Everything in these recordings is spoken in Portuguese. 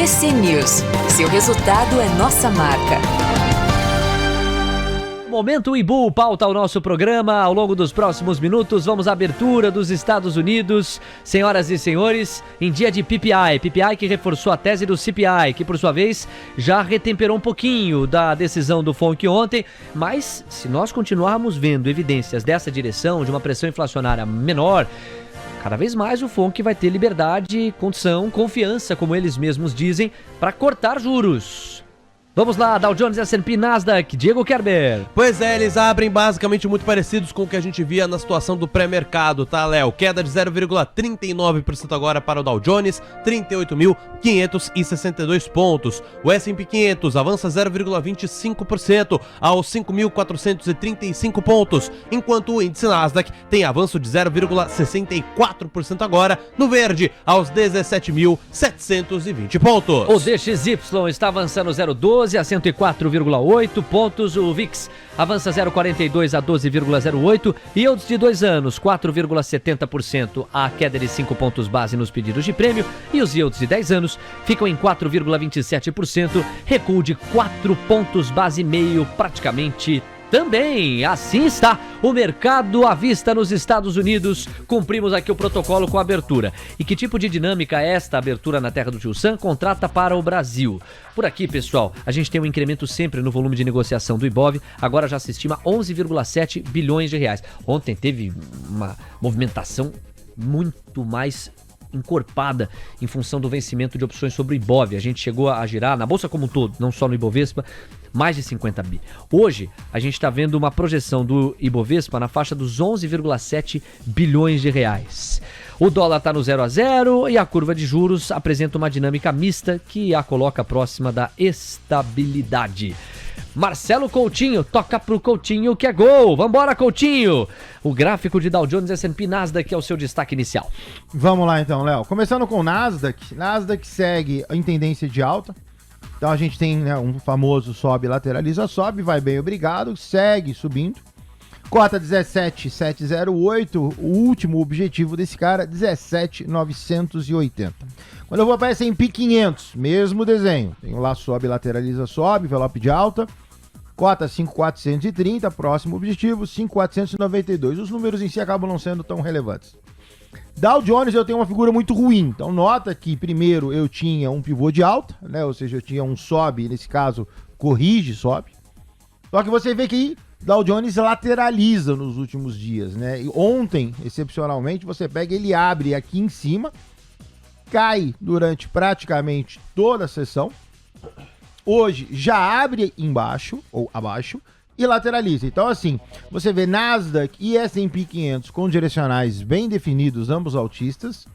CC News. Seu resultado é nossa marca. Momento Ibu pauta o nosso programa. Ao longo dos próximos minutos, vamos à abertura dos Estados Unidos. Senhoras e senhores, em dia de PPI que reforçou a tese do CPI, que por sua vez já retemperou um pouquinho da decisão do FONC ontem. Mas se nós continuarmos vendo evidências dessa direção, de uma pressão inflacionária menor, cada vez mais o FONC vai ter liberdade, condição, confiança, como eles mesmos dizem, para cortar juros. Vamos lá, Dow Jones, S&P, Nasdaq, Diego Kerber. Pois é, eles abrem basicamente muito parecidos com o que a gente via na situação do pré-mercado, tá, Léo? Queda de 0,39% agora para o Dow Jones, 38.562 pontos. O S&P 500 avança 0,25% aos 5.435 pontos, enquanto o índice Nasdaq tem avanço de 0,64% agora, no verde, aos 17.720 pontos. O DXY está avançando 0,12 a 104,8 pontos. O VIX avança 0,42 a 12,08. Yields de 2 anos, 4,70%, a queda de 5 pontos base nos pedidos de prêmio. E os yields de 10 anos ficam em 4,27%, recuo de 4 pontos base e meio praticamente. Também, assim está o mercado à vista nos Estados Unidos. Cumprimos aqui o protocolo com a abertura. E que tipo de dinâmica esta abertura na terra do Tio Sam contrata para o Brasil? Por aqui, pessoal, a gente tem um incremento sempre no volume de negociação do Ibov. Agora já se estima 11,7 bilhões de reais. Ontem teve uma movimentação muito mais encorpada em função do vencimento de opções sobre o Ibov. A gente chegou a girar na bolsa como um todo, não só no Ibovespa, mais de 50 bi. Hoje, a gente está vendo uma projeção do Ibovespa na faixa dos 11,7 bilhões de reais. O dólar está no 0 a 0 e a curva de juros apresenta uma dinâmica mista que a coloca próxima da estabilidade. Marcelo Coutinho, toca pro Coutinho que é gol. Vambora, Coutinho! O gráfico de Dow Jones, S&P, Nasdaq é o seu destaque inicial. Vamos lá então, Léo. Começando com o Nasdaq. Nasdaq segue em tendência de alta. Então a gente tem, né, um famoso sobe, lateraliza, sobe, vai bem, obrigado, segue subindo. Cota 17,708, o último objetivo desse cara, 17,980. Quando eu vou para S&P 500, mesmo desenho, tem lá sobe, lateraliza, sobe, envelope de alta. Cota 5,430, próximo objetivo, 5,492. Os números em si acabam não sendo tão relevantes. Dow Jones eu tenho uma figura muito ruim, então nota que primeiro eu tinha um pivô de alta, né? Ou seja, eu tinha um sobe, nesse caso corrige, sobe. Só que você vê que Dow Jones lateraliza nos últimos dias, né? E ontem, excepcionalmente, você pega, ele abre aqui em cima, cai durante praticamente toda a sessão. Hoje já abre embaixo, ou abaixo, e lateraliza. Então, assim, você vê Nasdaq e S&P 500 com direcionais bem definidos, ambos altistas,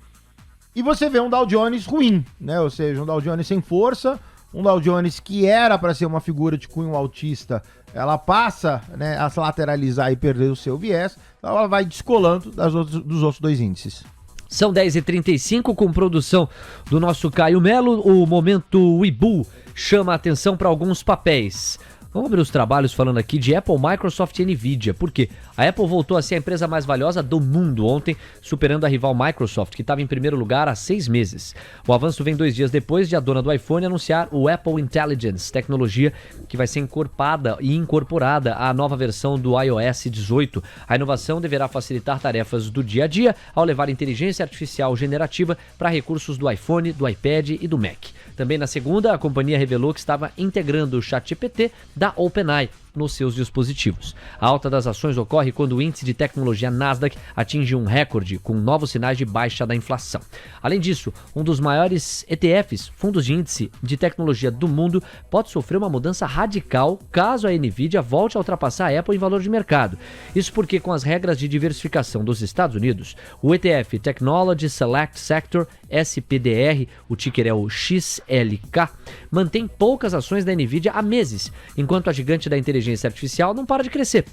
e você vê um Dow Jones ruim, né? Ou seja, um Dow Jones sem força, um Dow Jones que era para ser uma figura de cunho altista, ela passa, né, a lateralizar e perder o seu viés, então ela vai descolando dos outros dois índices. São 10h35 com produção do nosso Caio Melo. O momento Ibu chama a atenção para alguns papéis. Vamos ver os trabalhos falando aqui de Apple, Microsoft e Nvidia. Por quê? A Apple voltou a ser a empresa mais valiosa do mundo ontem, superando a rival Microsoft, que estava em primeiro lugar há 6 meses. O avanço vem 2 dias depois de a dona do iPhone anunciar o Apple Intelligence, tecnologia que vai ser incorporada à nova versão do iOS 18. A inovação deverá facilitar tarefas do dia a dia ao levar inteligência artificial generativa para recursos do iPhone, do iPad e do Mac. Também na segunda, a companhia revelou que estava integrando o ChatGPT da OpenAI nos seus dispositivos. A alta das ações ocorre quando o índice de tecnologia Nasdaq atinge um recorde, com novos sinais de baixa da inflação. Além disso, um dos maiores ETFs, fundos de índice de tecnologia do mundo, pode sofrer uma mudança radical caso a Nvidia volte a ultrapassar a Apple em valor de mercado. Isso porque, com as regras de diversificação dos Estados Unidos, o ETF Technology Select Sector, SPDR, o ticker é o XLK, mantém poucas ações da Nvidia há meses, enquanto a gigante da inteligência artificial não para de crescer.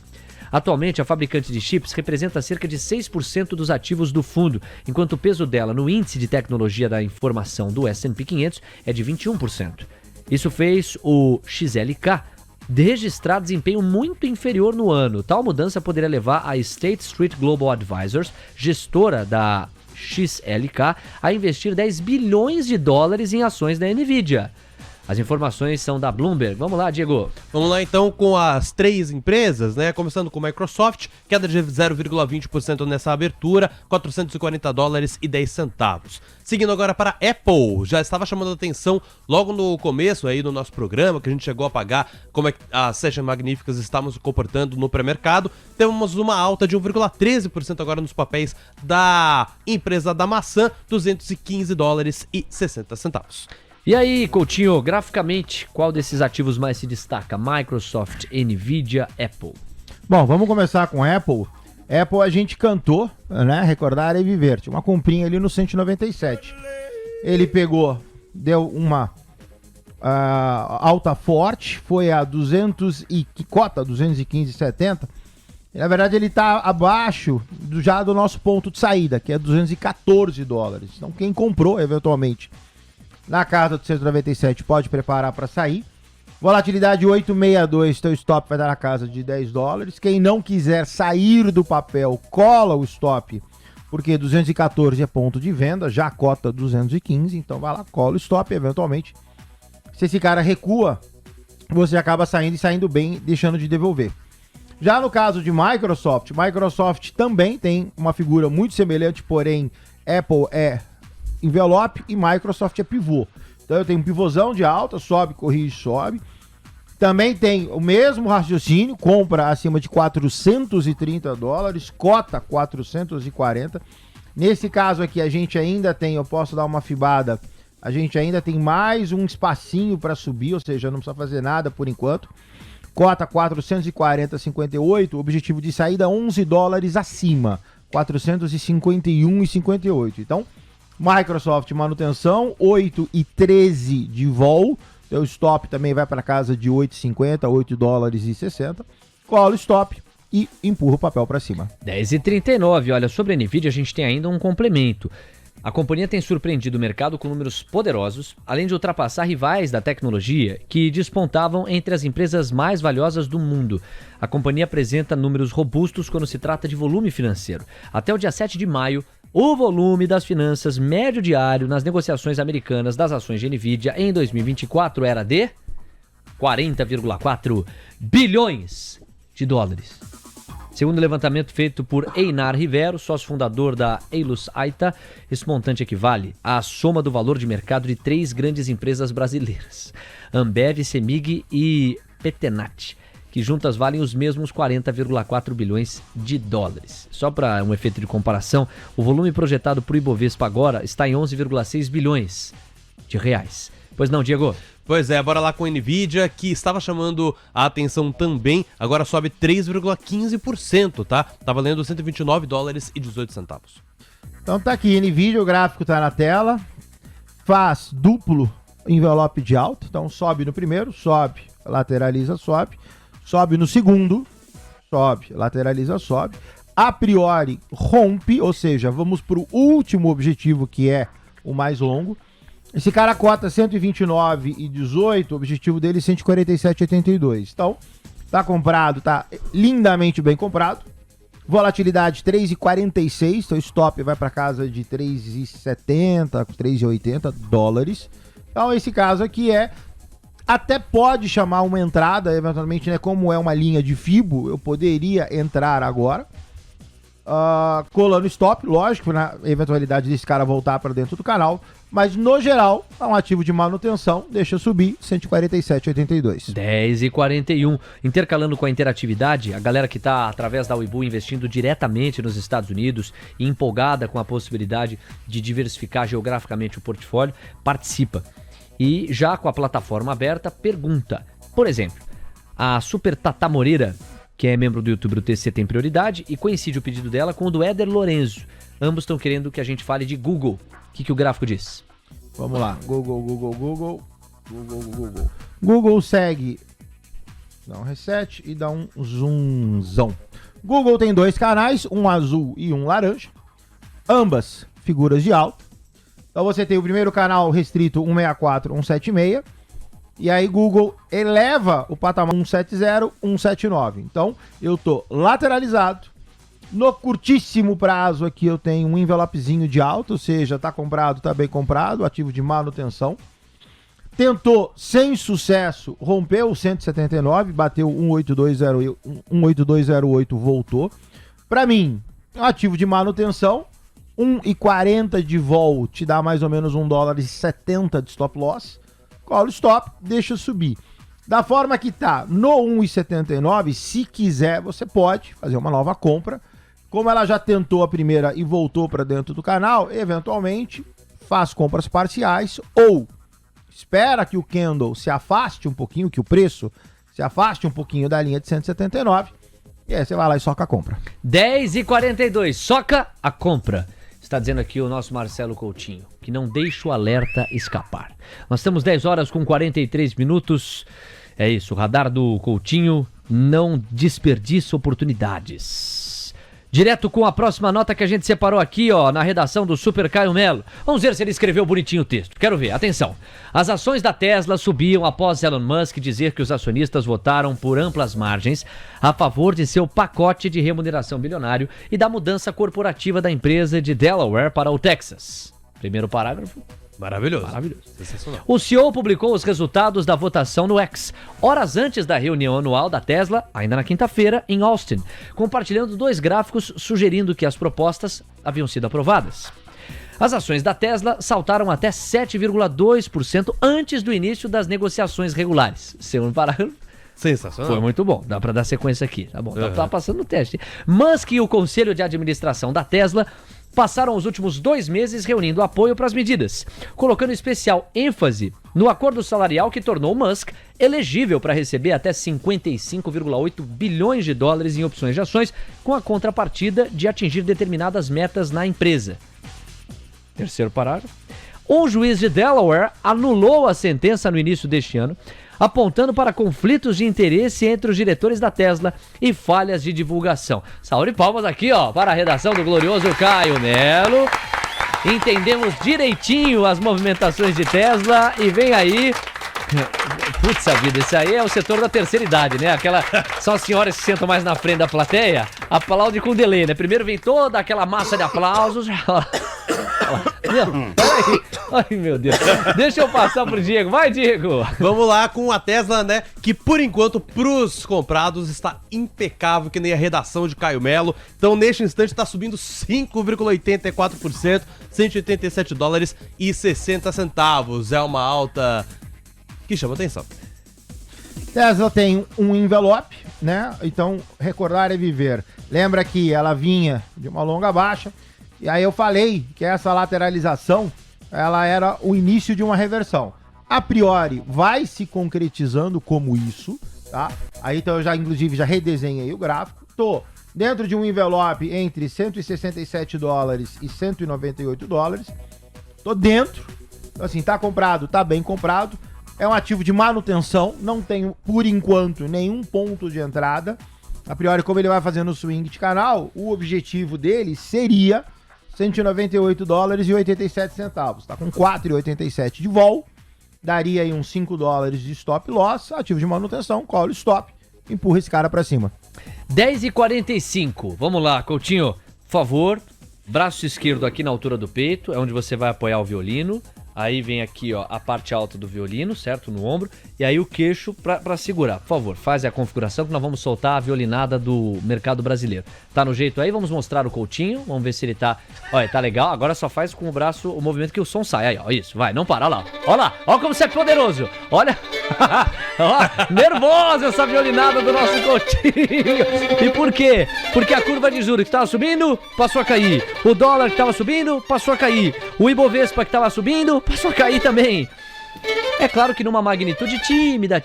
Atualmente, a fabricante de chips representa cerca de 6% dos ativos do fundo, enquanto o peso dela no índice de tecnologia da informação do S&P 500 é de 21%. Isso fez o XLK registrar desempenho muito inferior no ano. Tal mudança poderia levar a State Street Global Advisors, gestora da XLK, a investir 10 bilhões de dólares em ações da NVIDIA. As informações são da Bloomberg. Vamos lá, Diego. Vamos lá então com as três empresas, né? Começando com Microsoft, queda de 0,20% nessa abertura, 440 dólares e 10 centavos. Seguindo agora para Apple, já estava chamando a atenção logo no começo aí do nosso programa, que a gente chegou a pagar como é que as Session Magníficas estavam se comportando no pré-mercado. Temos uma alta de 1,13% agora nos papéis da empresa da maçã, 215 dólares e 60 centavos. E aí, Coutinho, graficamente, qual desses ativos mais se destaca? Microsoft, NVIDIA, Apple. Bom, vamos começar com Apple. Apple a gente cantou, né? Recordar e viver. Tinha uma comprinha ali no 197. Ele pegou, deu uma alta forte, foi a 215,70. Na verdade, ele está abaixo já do nosso ponto de saída, que é 214 dólares. Então, quem comprou, eventualmente, na casa do 197 pode preparar para sair. Volatilidade 862, teu stop vai dar na casa de 10 dólares. Quem não quiser sair do papel, cola o stop, porque 214 é ponto de venda, já cota 215, então vai lá, cola o stop, eventualmente. Se esse cara recua, você acaba saindo e saindo bem, deixando de devolver. Já no caso de Microsoft também tem uma figura muito semelhante, porém Apple é envelope e Microsoft é pivô. Então eu tenho um pivôzão de alta, sobe, corrige, sobe. Também tem o mesmo raciocínio, compra acima de 430 dólares, cota 440. Nesse caso aqui a gente ainda tem, eu posso dar uma fibada, a gente ainda tem mais um espacinho para subir, ou seja, não precisa fazer nada por enquanto. Cota 440,58, objetivo de saída 11 dólares acima, 451,58. Então, Microsoft manutenção, 8,13 de vol. O stop também vai para casa de 8,50, 8 dólares e 60. Cola o stop e empurra o papel para cima. 10h39, olha, sobre a NVIDIA a gente tem ainda um complemento. A companhia tem surpreendido o mercado com números poderosos, além de ultrapassar rivais da tecnologia que despontavam entre as empresas mais valiosas do mundo. A companhia apresenta números robustos quando se trata de volume financeiro. Até o dia 7 de maio, o volume das finanças médio diário nas negociações americanas das ações de NVIDIA em 2024 era de 40,4 bilhões de dólares. Segundo o levantamento feito por Einar Rivero, sócio fundador da Eilus Aita, esse montante equivale à soma do valor de mercado de 3 grandes empresas brasileiras, Ambev, Semig e Petenat, que juntas valem os mesmos 40,4 bilhões de dólares. Só para um efeito de comparação, o volume projetado por Ibovespa agora está em 11,6 bilhões de reais. Pois não, Diego? Pois é, bora lá com a NVIDIA, que estava chamando a atenção também, agora sobe 3,15%, tá? Tá valendo 129 dólares e 18 centavos. Então tá aqui, NVIDIA, o gráfico tá na tela, faz duplo envelope de alta, então sobe no primeiro, sobe, lateraliza, sobe no segundo, sobe, lateraliza, sobe, a priori rompe, ou seja, vamos pro último objetivo que é o mais longo. Esse cara cota 129,18, o objetivo dele é 147,82. Então, tá comprado, tá lindamente bem comprado. Volatilidade 3,46, então stop vai para casa de 3,70, 3,80 dólares. Então, esse caso aqui até pode chamar uma entrada, eventualmente, né? Como é uma linha de FIBO, eu poderia entrar agora. Colando stop, lógico, na eventualidade desse cara voltar para dentro do canal, mas no geral é um ativo de manutenção, deixa subir 147,82. 10h41, intercalando com a interatividade, a galera que está através da Webull investindo diretamente nos Estados Unidos e empolgada com a possibilidade de diversificar geograficamente o portfólio, participa. E já com a plataforma aberta, pergunta. Por exemplo, a Super Tata Moreira, que é membro do YouTube do TC, tem prioridade, e coincide o pedido dela com o do Éder Lorenzo. Ambos estão querendo que a gente fale de Google. O que o gráfico diz? Vamos lá. Google segue, dá um reset e dá um zoomzão. Google tem 2 canais, um azul e um laranja, ambas figuras de alta. Então você tem o primeiro canal restrito 164, 176. E aí Google eleva o patamar 170, 179. Então eu tô lateralizado, No curtíssimo prazo aqui eu tenho um envelopezinho de alta, ou seja, tá comprado, tá bem comprado, ativo de manutenção. Tentou, sem sucesso, rompeu o 179, bateu 18208, voltou. Para mim, ativo de manutenção, 1,40 de vol te dá mais ou menos $1,70 de stop loss. Call stop, deixa subir. Da forma que tá no 1,79, se quiser, você pode fazer uma nova compra. Como ela já tentou a primeira e voltou para dentro do canal, eventualmente faz compras parciais ou espera que o candle se afaste um pouquinho, que o preço se afaste um pouquinho da linha de 179 e aí você vai lá e soca a compra. 10h42, soca a compra. Está dizendo aqui o nosso Marcelo Coutinho, que não deixa o alerta escapar. Nós temos 10h43. É isso, o radar do Coutinho não desperdiça oportunidades. Direto com a próxima nota que a gente separou aqui, ó, na redação do Super Caio Melo. Vamos ver se ele escreveu bonitinho o texto. Quero ver, atenção. As ações da Tesla subiam após Elon Musk dizer que os acionistas votaram por amplas margens a favor de seu pacote de remuneração bilionário e da mudança corporativa da empresa de Delaware para o Texas. Primeiro parágrafo. Maravilhoso. Sensacional. O CEO publicou os resultados da votação no X, horas antes da reunião anual da Tesla, ainda na quinta-feira, em Austin, compartilhando 2 gráficos sugerindo que as propostas haviam sido aprovadas. As ações da Tesla saltaram até 7,2% antes do início das negociações regulares. Segundo parágrafo. Sensacional. Foi muito bom, dá pra dar sequência aqui, tá bom, tá passando no teste. Musk e o conselho de administração da Tesla passaram os últimos 2 meses reunindo apoio para as medidas, colocando especial ênfase no acordo salarial que tornou Musk elegível para receber até 55,8 bilhões de dólares em opções de ações, com a contrapartida de atingir determinadas metas na empresa. Terceiro parágrafo. Um juiz de Delaware anulou a sentença no início deste ano, apontando para conflitos de interesse entre os diretores da Tesla e falhas de divulgação. Salve de palmas aqui, ó, para a redação do glorioso Caio Melo. Entendemos direitinho as movimentações de Tesla e vem aí... Putz, a vida, esse aí é o setor da terceira idade, né? São as senhoras que sentam mais na frente da plateia, aplaude com delay, né? Primeiro vem toda aquela massa de aplausos... Peraí. Ai, meu Deus. Deixa eu passar pro Diego. Vai, Diego. Vamos lá com a Tesla, né? Que por enquanto, pros comprados, está impecável, que nem a redação de Caio Melo. Então, neste instante, está subindo 5,84%, $187,60. É uma alta que chama atenção. Tesla tem um envelope, né? Então, recordar é viver. Lembra que ela vinha de uma longa baixa. E aí eu falei que essa lateralização, ela era o início de uma reversão. A priori, vai se concretizando como isso, tá? Aí então eu já, inclusive, já redesenhei o gráfico. Tô dentro de um envelope entre $167 e $198. Tô dentro. Então, assim, tá comprado, tá bem comprado. É um ativo de manutenção, não tenho, por enquanto, nenhum ponto de entrada. A priori, como ele vai fazendo o swing de canal, o objetivo dele seria $198,87. Tá com 4,87 de vol, daria aí uns $5 de stop loss, ativo de manutenção, call stop, empurra esse cara pra cima. 10h45, vamos lá, Coutinho, por favor, braço esquerdo aqui na altura do peito, é onde você vai apoiar o violino. Aí vem aqui, ó, a parte alta do violino, certo? No ombro. E aí o queixo pra segurar. Por favor, faz a configuração que nós vamos soltar a violinada do mercado brasileiro. Tá no jeito aí? Vamos mostrar o Coutinho. Vamos ver se ele tá... Olha, tá legal. Agora só faz com o braço o movimento que o som sai. Aí, ó, isso. Vai, não para. Olha lá. Olha lá. Olha como você é poderoso. Olha. Ó, nervosa essa violinada do nosso Coutinho. E por quê? Porque a curva de juros que tava subindo, passou a cair. O dólar que tava subindo, passou a cair. O Ibovespa que tava subindo, passou a cair também. É claro que numa magnitude tímida,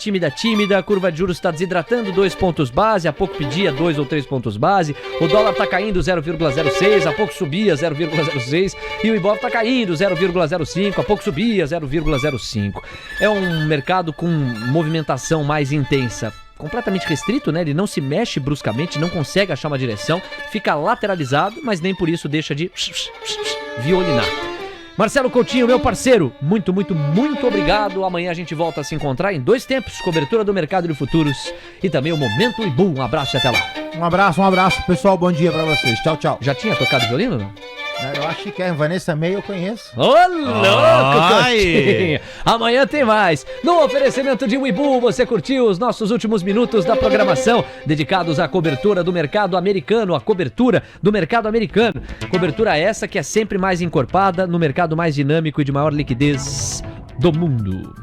a curva de juros está desidratando 2 pontos base, há pouco pedia 2 ou 3 pontos base, o dólar está caindo 0,06, há pouco subia 0,06 e o Ibov está caindo 0,05, há pouco subia 0,05. É um mercado com movimentação mais intensa, completamente restrito, né? Ele não se mexe bruscamente, não consegue achar uma direção, fica lateralizado, mas nem por isso deixa de violinar. Marcelo Coutinho, meu parceiro, muito obrigado. Amanhã a gente volta a se encontrar em 2 tempos, cobertura do mercado de futuros e também o Momento Ibu. Um abraço e até lá. Um abraço, pessoal. Bom dia pra vocês. Tchau. Já tinha tocado violino, não? Eu acho que a Vanessa May eu conheço. Ô, louco, Coutinho! Amanhã tem mais. No oferecimento de Ibu, você curtiu os nossos últimos minutos da programação dedicados à cobertura do mercado americano, Cobertura essa que é sempre mais encorpada no mercado mais dinâmico e de maior liquidez do mundo.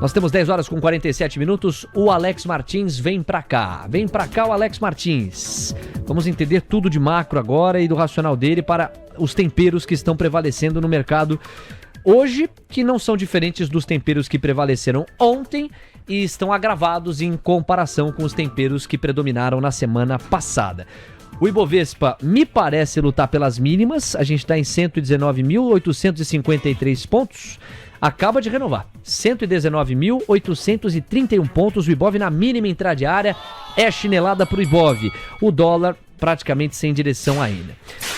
Nós temos 10 horas com 47 minutos. O Alex Martins vem pra cá. Vem pra cá o Alex Martins. Vamos entender tudo de macro agora e do racional dele para os temperos que estão prevalecendo no mercado hoje, que não são diferentes dos temperos que prevaleceram ontem e estão agravados em comparação com os temperos que predominaram na semana passada. O Ibovespa me parece lutar pelas mínimas. A gente está em 119.853 pontos. Acaba de renovar, 119.831 pontos, o Ibov na mínima intradiária, é chinelada pro Ibov, o dólar praticamente sem direção ainda.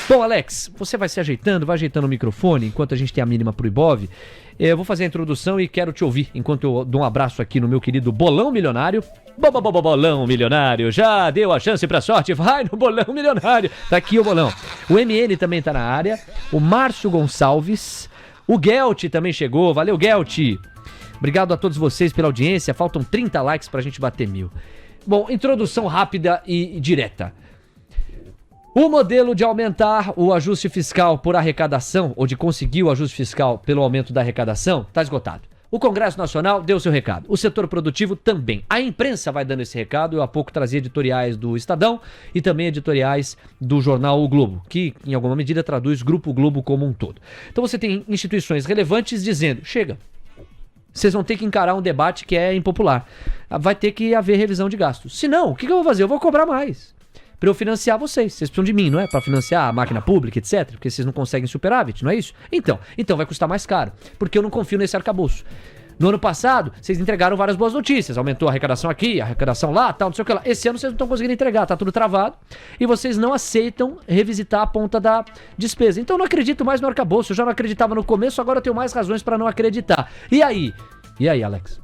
Bom, Alex, você vai se ajeitando, vai ajeitando o microfone enquanto a gente tem a mínima pro Ibov. Eu vou fazer a introdução e quero te ouvir enquanto eu dou um abraço aqui no meu querido Bolão Milionário. Bolão Milionário, já deu a chance pra sorte, vai no Bolão Milionário, tá aqui o bolão. O MN também tá na área, o Márcio Gonçalves... O Gelt também chegou, valeu Gelt. Obrigado a todos vocês pela audiência, faltam 30 likes pra gente bater 1000. Bom, introdução rápida e direta. O modelo de aumentar o ajuste fiscal por arrecadação, ou de conseguir o ajuste fiscal pelo aumento da arrecadação, tá esgotado. O Congresso Nacional deu seu recado, o setor produtivo também. A imprensa vai dando esse recado, eu há pouco trazia editoriais do Estadão e também editoriais do jornal O Globo, que em alguma medida traduz Grupo Globo como um todo. Então você tem instituições relevantes dizendo, chega, vocês vão ter que encarar um debate que é impopular, vai ter que haver revisão de gastos. Se não, o que eu vou fazer? Eu vou cobrar mais. Para eu financiar vocês precisam de mim, não é? Para financiar a máquina pública, etc. Porque vocês não conseguem superávit, não é isso? Então vai custar mais caro, porque eu não confio nesse arcabouço. No ano passado, vocês entregaram várias boas notícias, aumentou a arrecadação aqui, a arrecadação lá, tal, não sei o que lá. Esse ano vocês não estão conseguindo entregar, tá tudo travado, e vocês não aceitam revisitar a ponta da despesa. Então eu não acredito mais no arcabouço, eu já não acreditava no começo, agora eu tenho mais razões para não acreditar. E aí, Alex?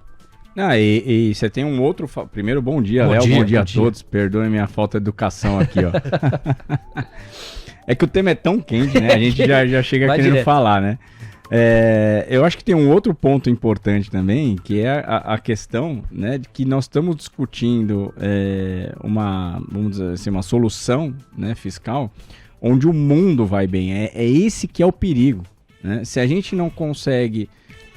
E você tem um outro... Primeiro, bom dia, Léo. Bom dia a todos. Perdoem minha falta de educação aqui, ó. É que o tema é tão quente, né? A gente já chega querendo direto falar, né? Eu acho que tem um outro ponto importante também, que é a questão, né, de que nós estamos discutindo vamos dizer assim, uma solução, né, fiscal onde o mundo vai bem. É esse que é o perigo, né? Se a gente não consegue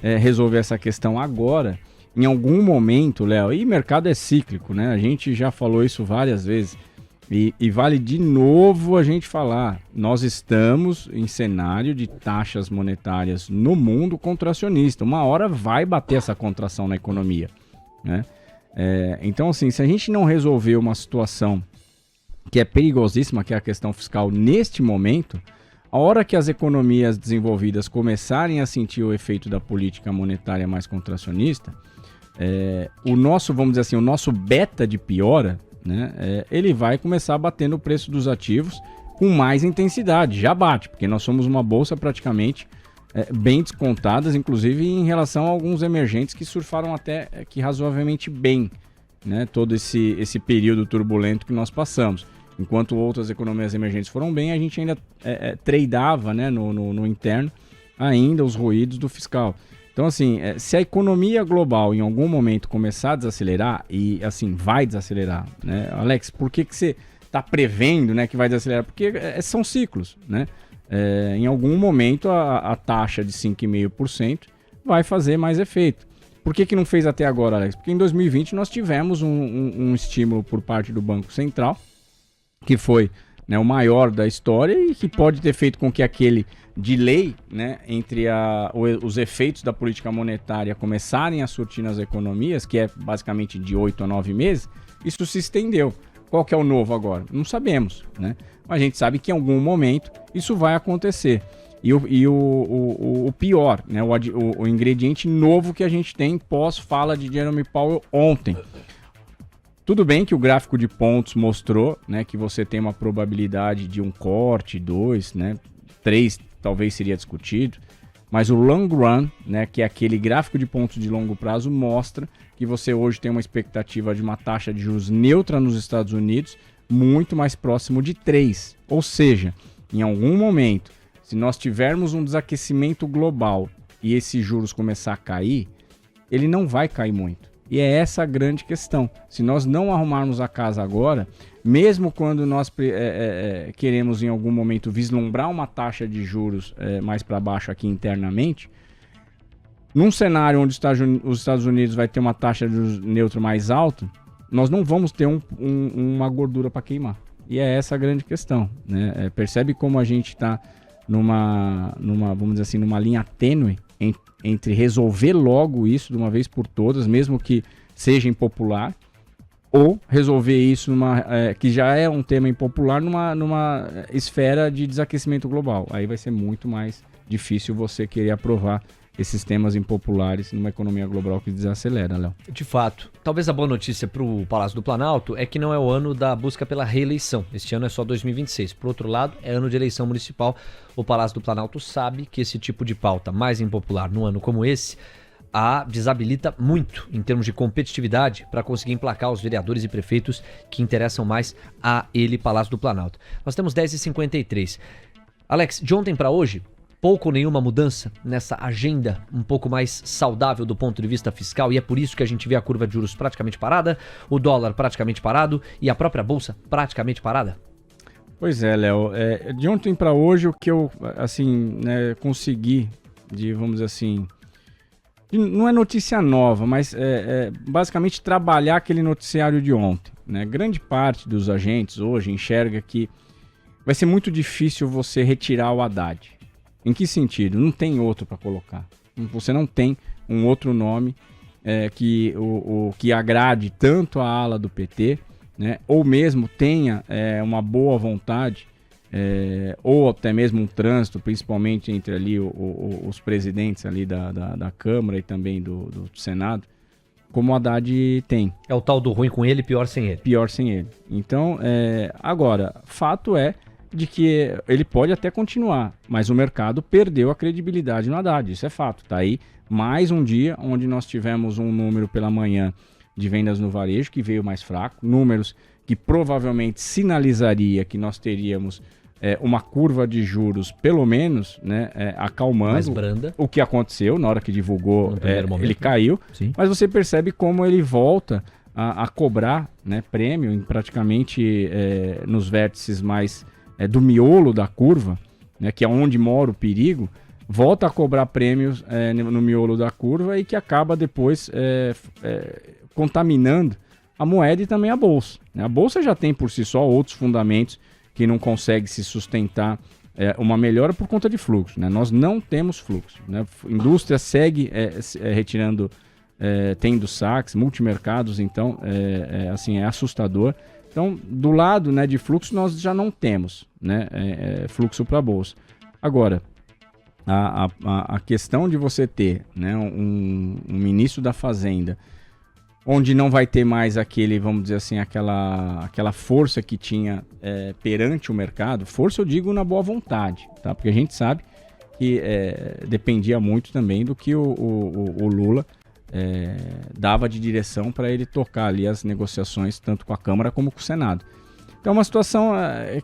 resolver essa questão agora... Em algum momento, Léo, e mercado é cíclico, né? A gente já falou isso várias vezes e vale de novo a gente falar. Nós estamos em cenário de taxas monetárias no mundo contracionista. Uma hora vai bater essa contração na economia, né? Então, assim, se a gente não resolver uma situação que é perigosíssima, que é a questão fiscal neste momento, a hora que as economias desenvolvidas começarem a sentir o efeito da política monetária mais contracionista, o nosso, vamos dizer assim, o nosso beta de piora, né, ele vai começar a bater no preço dos ativos com mais intensidade. Já bate, porque nós somos uma bolsa praticamente bem descontadas, inclusive em relação a alguns emergentes que surfaram até que razoavelmente bem, né, todo esse período turbulento que nós passamos. Enquanto outras economias emergentes foram bem, a gente ainda tradeava, né, no interno ainda os ruídos do fiscal. Então, assim, se a economia global em algum momento começar a desacelerar, e assim, vai desacelerar, né? Alex, por que você está prevendo, né, que vai desacelerar? Porque são ciclos, né? Em algum momento a taxa de 5,5% vai fazer mais efeito. Por que não fez até agora, Alex? Porque em 2020 nós tivemos um estímulo por parte do Banco Central, que foi, né, o maior da história e que pode ter feito com que aquele delay, né, entre os efeitos da política monetária começarem a surtir nas economias, que é basicamente de 8 a 9 meses, isso se estendeu. Qual que é o novo agora? Não sabemos, né? Mas a gente sabe que em algum momento isso vai acontecer. E o pior, né, o ingrediente novo que a gente tem pós-fala de Jerome Powell ontem. Tudo bem que o gráfico de pontos mostrou, né, que você tem uma probabilidade de um corte, 2, né, 3 talvez seria discutido, Mas o long run, né, que é aquele gráfico de pontos de longo prazo, mostra que você hoje tem uma expectativa de uma taxa de juros neutra nos Estados Unidos muito mais próximo de 3. Ou seja, em algum momento, se nós tivermos um desaquecimento global e esses juros começar a cair, ele não vai cair muito. E é essa a grande questão. Se nós não arrumarmos a casa agora, mesmo quando nós queremos em algum momento vislumbrar uma taxa de juros mais para baixo aqui internamente, num cenário onde os Estados Unidos vai ter uma taxa de juros neutro mais alta, nós não vamos ter uma gordura para queimar. E é essa a grande questão, né? Percebe como a gente está vamos dizer assim, numa linha tênue entre resolver logo isso de uma vez por todas, mesmo que seja impopular, ou resolver isso que já é um tema impopular numa esfera de desaquecimento global. Aí vai ser muito mais difícil você querer aprovar esses temas impopulares numa economia global que desacelera, Léo. De fato. Talvez a boa notícia para o Palácio do Planalto é que não é o ano da busca pela reeleição. Este ano é só 2026. Por outro lado, é ano de eleição municipal. O Palácio do Planalto sabe que esse tipo de pauta mais impopular num ano como esse a desabilita muito em termos de competitividade para conseguir emplacar os vereadores e prefeitos que interessam mais a ele, Palácio do Planalto. Nós temos 10h53. Alex, de ontem para hoje, pouco ou nenhuma mudança nessa agenda um pouco mais saudável do ponto de vista fiscal, e é por isso que a gente vê a curva de juros praticamente parada, o dólar praticamente parado e a própria bolsa praticamente parada? Pois é, Léo. De ontem para hoje, o que eu consegui, vamos dizer assim, não é notícia nova, mas basicamente trabalhar aquele noticiário de ontem, né? Grande parte dos agentes hoje enxerga que vai ser muito difícil você retirar o Haddad. Em que sentido? Não tem outro para colocar. Você não tem um outro nome que agrade tanto a ala do PT, né, ou mesmo tenha uma boa vontade, ou até mesmo um trânsito, principalmente entre ali os presidentes ali da Câmara e também do Senado, como o Haddad tem. É o tal do ruim com ele, pior sem ele. Pior sem ele. Então, agora, fato é de que ele pode até continuar, mas o mercado perdeu a credibilidade no Haddad, isso é fato. Tá aí mais um dia onde nós tivemos um número pela manhã de vendas no varejo que veio mais fraco, números que provavelmente sinalizaria que nós teríamos uma curva de juros, pelo menos, né, acalmando. Mais branda. O que aconteceu na hora que divulgou, ele caiu, sim. Mas você percebe como ele volta a cobrar, né, prêmio em praticamente nos vértices mais do miolo da curva, né, que é onde mora o perigo, volta a cobrar prêmios no miolo da curva e que acaba depois contaminando a moeda e também a bolsa, né? A bolsa já tem por si só outros fundamentos que não consegue se sustentar uma melhora por conta de fluxo, né? Nós não temos fluxo, né? A indústria segue retirando, tendo saques, multimercados, então assim, é assustador. Então, do lado, né, de fluxo, nós já não temos, né, fluxo para a bolsa. Agora, a questão de você ter, né, um ministro da Fazenda, onde não vai ter mais aquele, vamos dizer assim, aquela força que tinha perante o mercado, força eu digo na boa vontade, tá? Porque a gente sabe que dependia muito também do que o Lula dava de direção para ele tocar ali as negociações tanto com a Câmara como com o Senado. Então uma situação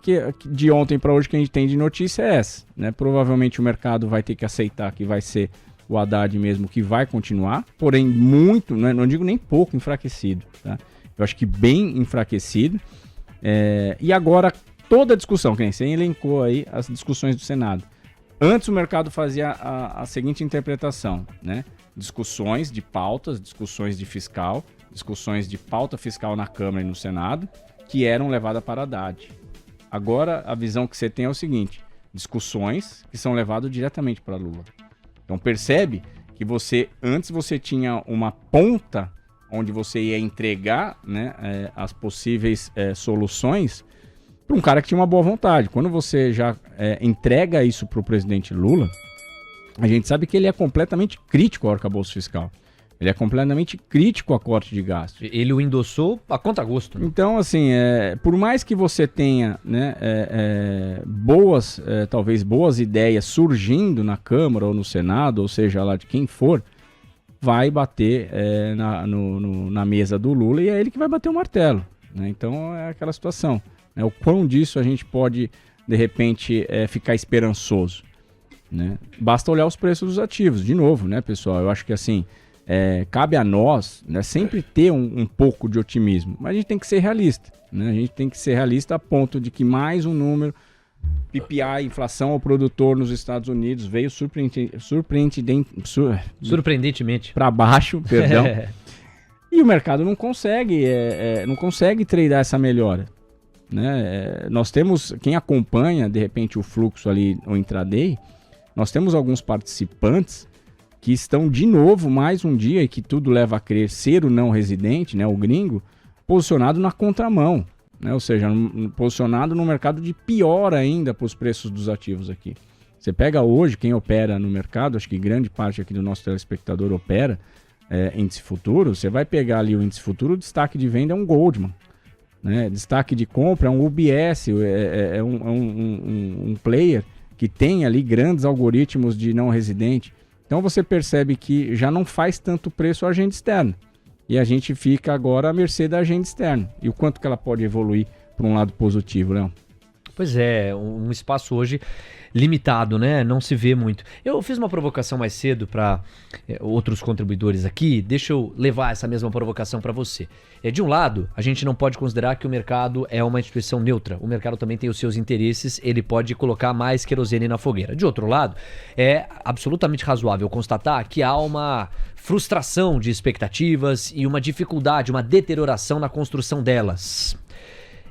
que de ontem para hoje que a gente tem de notícia é essa, né? Provavelmente o mercado vai ter que aceitar que vai ser o Haddad mesmo que vai continuar, porém muito, né? Não digo nem pouco enfraquecido, tá? Eu acho que bem enfraquecido. E agora toda a discussão, que nem você elencou aí as discussões do Senado. Antes o mercado fazia a seguinte interpretação, né? Discussões de pautas, discussões de fiscal, discussões de pauta fiscal na Câmara e no Senado, que eram levadas para Haddad. Agora, a visão que você tem é o seguinte, discussões que são levadas diretamente para Lula. Então, percebe que antes você tinha uma ponta onde você ia entregar, né, as possíveis soluções para um cara que tinha uma boa vontade. Quando você já entrega isso para o presidente Lula, a gente sabe que ele é completamente crítico ao arcabouço fiscal. Ele é completamente crítico a corte de gastos. Ele o endossou a contragosto. Né? Então, assim, por mais que você tenha, né, talvez boas ideias surgindo na Câmara ou no Senado, ou seja lá de quem for, vai bater na mesa do Lula e é ele que vai bater o martelo. Né? Então, é aquela situação. Né? O quão disso a gente pode, de repente, ficar esperançoso. Né? Basta olhar os preços dos ativos. De novo, né, pessoal? Eu acho que, assim... cabe a nós, né, sempre ter um pouco de otimismo, mas a gente tem que ser realista, né? A gente tem que ser realista a ponto de que mais um número, PPI, inflação ao produtor nos Estados Unidos, veio surpreendentemente para baixo, perdão, e o mercado não consegue tradear essa melhora. Né? Nós temos, quem acompanha de repente o fluxo ali, o intraday, nós temos alguns participantes que estão de novo, mais um dia, e que tudo leva a crer ser o não residente, né, o gringo, posicionado na contramão, né, ou seja, posicionado no mercado de pior ainda para os preços dos ativos aqui. Você pega hoje, quem opera no mercado, acho que grande parte aqui do nosso telespectador opera índice futuro, você vai pegar ali o índice futuro, o destaque de venda é um Goldman, né, destaque de compra é um UBS, um player que tem ali grandes algoritmos de não residente. Então você percebe que já não faz tanto preço a agenda externa. E a gente fica agora à mercê da agenda externa. E o quanto que ela pode evoluir para um lado positivo, Léo? Pois é, um espaço hoje limitado, né? Não se vê muito. Eu fiz uma provocação mais cedo para outros contribuidores aqui. Deixa eu levar essa mesma provocação para você. De um lado, a gente não pode considerar que o mercado é uma instituição neutra. O mercado também tem os seus interesses, ele pode colocar mais querosene na fogueira. De outro lado, é absolutamente razoável constatar que há uma frustração de expectativas e uma dificuldade, uma deterioração na construção delas.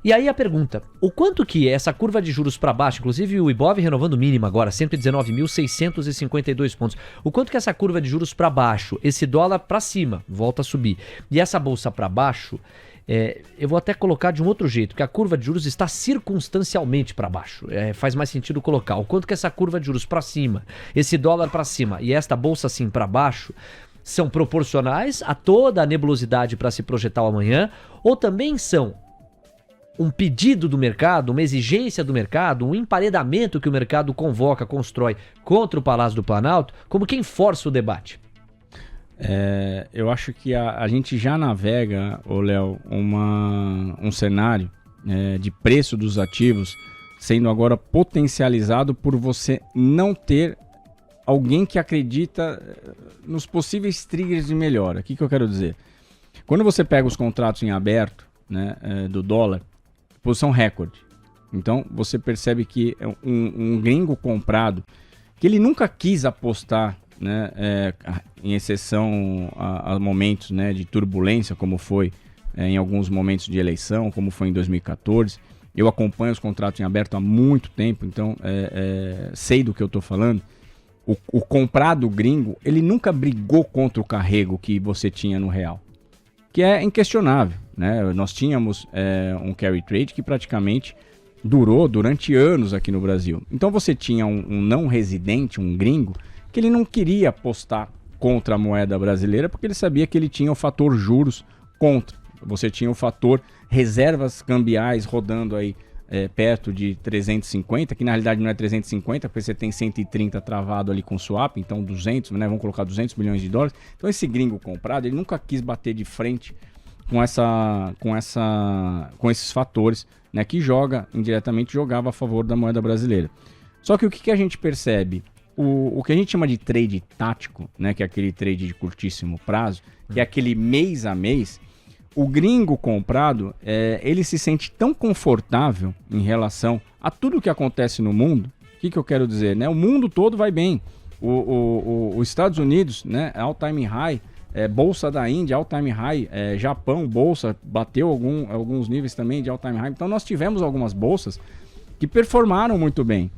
E aí a pergunta, o quanto que essa curva de juros para baixo, inclusive o Ibov renovando o mínimo agora, 119.652 pontos, o quanto que essa curva de juros para baixo, esse dólar para cima, volta a subir, e essa bolsa para baixo, eu vou até colocar de um outro jeito, que a curva de juros está circunstancialmente para baixo, faz mais sentido colocar, o quanto que essa curva de juros para cima, esse dólar para cima e esta bolsa assim para baixo, são proporcionais a toda a nebulosidade para se projetar o amanhã, ou também são um pedido do mercado, uma exigência do mercado, um emparedamento que o mercado convoca, constrói contra o Palácio do Planalto, como quem força o debate? Eu acho que a gente já navega, Léo, um cenário de preço dos ativos sendo agora potencializado por você não ter alguém que acredita nos possíveis triggers de melhora. O que eu quero dizer? Quando você pega os contratos em aberto, né, do dólar, posição recorde. Então você percebe que um gringo comprado, que ele nunca quis apostar, né, em exceção a momentos, né, de turbulência, como foi em alguns momentos de eleição, como foi em 2014. Eu acompanho os contratos em aberto há muito tempo, então sei do que eu estou falando. O comprado gringo, ele nunca brigou contra o carrego que você tinha no real, que é inquestionável. Né? Nós tínhamos um carry trade que praticamente durou durante anos aqui no Brasil. Então você tinha um não residente, um gringo, que ele não queria apostar contra a moeda brasileira porque ele sabia que ele tinha o fator juros contra. Você tinha o fator reservas cambiais rodando aí perto de 350, que na realidade não é 350, porque você tem 130 travado ali com swap, então 200, né? Vamos colocar 200 milhões de dólares. Então esse gringo comprado, ele nunca quis bater de frente com esses fatores, né, que jogava a favor da moeda brasileira. Só que o que a gente percebe? O que a gente chama de trade tático, né, que é aquele trade de curtíssimo prazo, que é aquele mês a mês, o gringo comprado, ele se sente tão confortável em relação a tudo que acontece no mundo. O que eu quero dizer? Né? O mundo todo vai bem. Os Estados Unidos, né, all-time high, bolsa da Índia, all-time high, Japão, bolsa, bateu alguns níveis também de all-time high. Então nós tivemos algumas bolsas que performaram muito bem.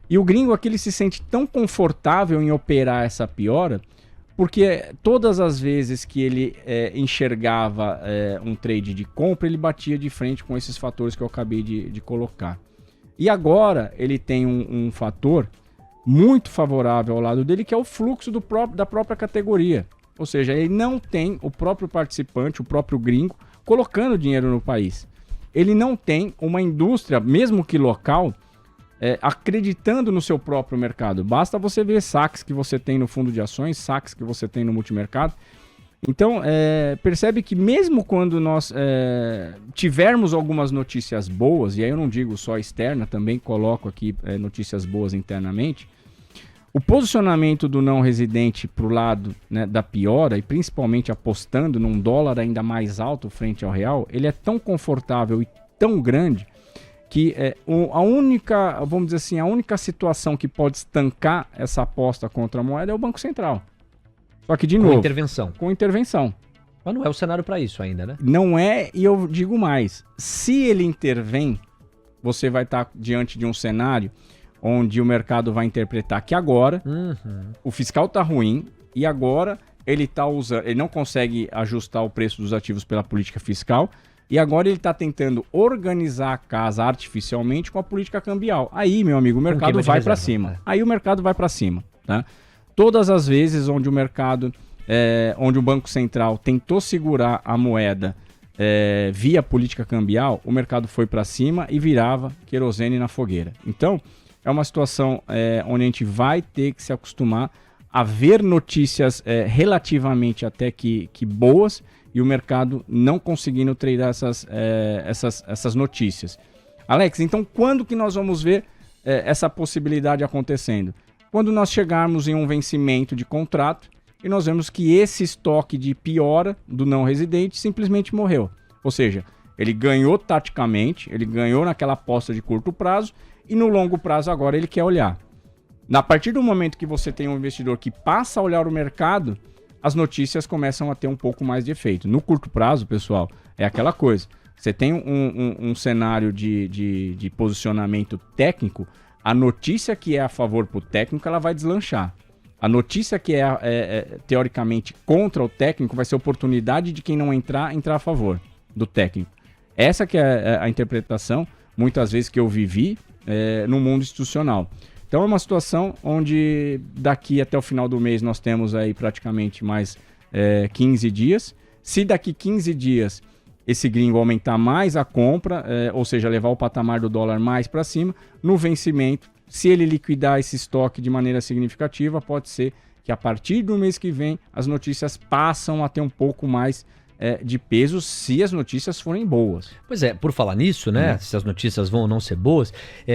E o gringo aqui ele se sente tão confortável em operar essa piora, porque todas as vezes que ele enxergava um trade de compra, ele batia de frente com esses fatores que eu acabei de colocar. E agora ele tem um fator muito favorável ao lado dele, que é o fluxo da própria categoria. Ou seja, ele não tem o próprio participante, o próprio gringo, colocando dinheiro no país. Ele não tem uma indústria, mesmo que local, acreditando no seu próprio mercado. Basta você ver saques que você tem no fundo de ações, saques que você tem no multimercado. Então, percebe que mesmo quando nós tivermos algumas notícias boas, e aí eu não digo só externa, também coloco aqui notícias boas internamente, o posicionamento do não residente para o lado, né, da piora, e principalmente apostando num dólar ainda mais alto frente ao real, ele é tão confortável e tão grande que a única, vamos dizer assim, a única situação que pode estancar essa aposta contra a moeda é o Banco Central. Só que, de novo... Com intervenção. Mas não é o cenário para isso ainda, né? Não é, e eu digo mais. Se ele intervém, você vai estar diante de um cenário onde o mercado vai interpretar que agora o fiscal está ruim e agora ele não consegue ajustar o preço dos ativos pela política fiscal e agora ele está tentando organizar a casa artificialmente com a política cambial. Aí, meu amigo, o mercado vai para cima. Aí o mercado vai para cima, tá? Todas as vezes onde o mercado, onde o Banco Central tentou segurar a moeda via política cambial, o mercado foi para cima e virava querosene na fogueira. Então, é uma situação onde a gente vai ter que se acostumar a ver notícias relativamente até que boas e o mercado não conseguindo tradar essas notícias. Alex, então quando que nós vamos ver essa possibilidade acontecendo? Quando nós chegarmos em um vencimento de contrato e nós vemos que esse estoque de piora do não residente simplesmente morreu. Ou seja, ele ganhou taticamente, ele ganhou naquela aposta de curto prazo e no longo prazo agora ele quer olhar. A partir do momento que você tem um investidor que passa a olhar o mercado, as notícias começam a ter um pouco mais de efeito. No curto prazo, pessoal, é aquela coisa. Você tem um cenário de posicionamento técnico, a notícia que é a favor para o técnico, ela vai deslanchar. A notícia que é teoricamente contra o técnico vai ser oportunidade de quem não entrar a favor do técnico. Essa que é a interpretação, muitas vezes, que eu vivi no mundo institucional. Então é uma situação onde daqui até o final do mês nós temos aí praticamente mais 15 dias. Se daqui 15 dias esse gringo aumentar mais a compra, ou seja, levar o patamar do dólar mais para cima, no vencimento, se ele liquidar esse estoque de maneira significativa, pode ser que a partir do mês que vem as notícias passam a ter um pouco mais de peso, se as notícias forem boas. Pois é, por falar nisso, né, se as notícias vão ou não ser boas,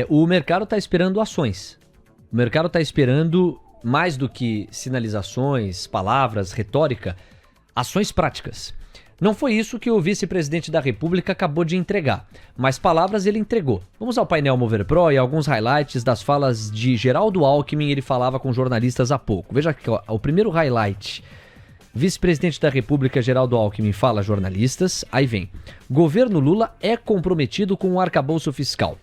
o mercado está esperando ações. O mercado está esperando, mais do que sinalizações, palavras, retórica, ações práticas. Não foi isso que o vice-presidente da República acabou de entregar, mas palavras ele entregou. Vamos ao painel Mover Pro e alguns highlights das falas de Geraldo Alckmin. Ele falava com jornalistas há pouco. Veja aqui, ó, o primeiro highlight. Vice-presidente da República, Geraldo Alckmin, fala a jornalistas. Aí vem. Governo Lula é comprometido com o arcabouço fiscal.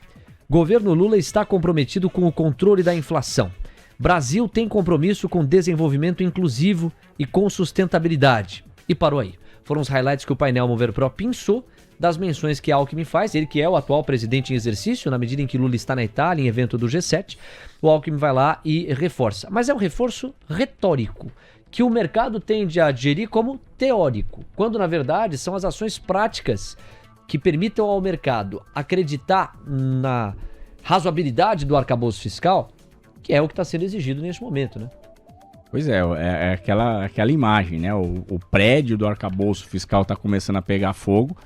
Governo Lula está comprometido com o controle da inflação. Brasil tem compromisso com desenvolvimento inclusivo e com sustentabilidade. E parou aí. Foram os highlights que o painel Mover Pro pensou das menções que Alckmin faz. Ele que é o atual presidente em exercício, na medida em que Lula está na Itália, em evento do G7, o Alckmin vai lá e reforça. Mas é um reforço retórico, que o mercado tende a digerir como teórico, quando na verdade são as ações práticas que permitam ao mercado acreditar na razoabilidade do arcabouço fiscal, que é o que está sendo exigido neste momento, né? Pois é aquela imagem, né? O prédio do arcabouço fiscal está começando a pegar fogo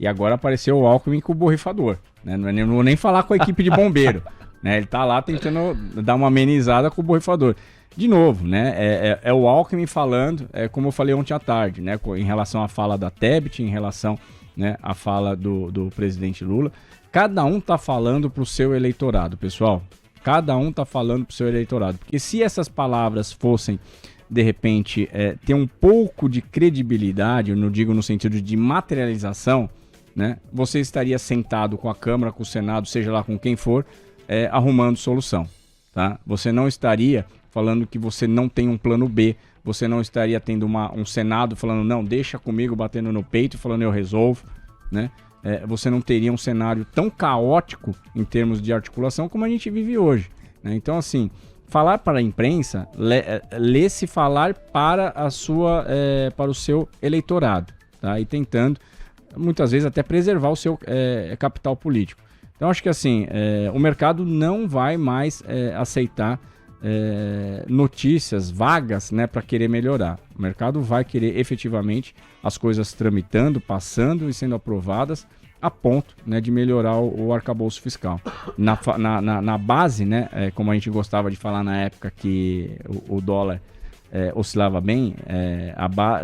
e agora apareceu o Alckmin com o borrifador, né? Não vou nem falar com a equipe de bombeiro, né? Ele está lá tentando dar uma amenizada com o borrifador. De novo, né? É o Alckmin falando, como eu falei ontem à tarde, né? Em relação à fala da Tebet, em relação, né, à fala do presidente Lula. Cada um está falando para o seu eleitorado, pessoal. Cada um está falando para o seu eleitorado. Porque se essas palavras fossem, de repente, ter um pouco de credibilidade, eu não digo no sentido de materialização, né? Você estaria sentado com a Câmara, com o Senado, seja lá com quem for, arrumando solução. Tá? Você não estaria falando que você não tem um plano B, você não estaria tendo um Senado falando, não, deixa comigo, batendo no peito, falando eu resolvo, né? Você não teria um cenário tão caótico em termos de articulação como a gente vive hoje, né? Então, assim, falar para a imprensa, lê-se falar para para o seu eleitorado, tá? E tentando, muitas vezes, até preservar o seu capital político. Então, acho que assim, o mercado não vai mais aceitar notícias vagas, né, para querer melhorar. O mercado vai querer efetivamente as coisas tramitando, passando e sendo aprovadas a ponto, né, de melhorar o arcabouço fiscal. Na base, né, como a gente gostava de falar na época que o dólar oscilava bem,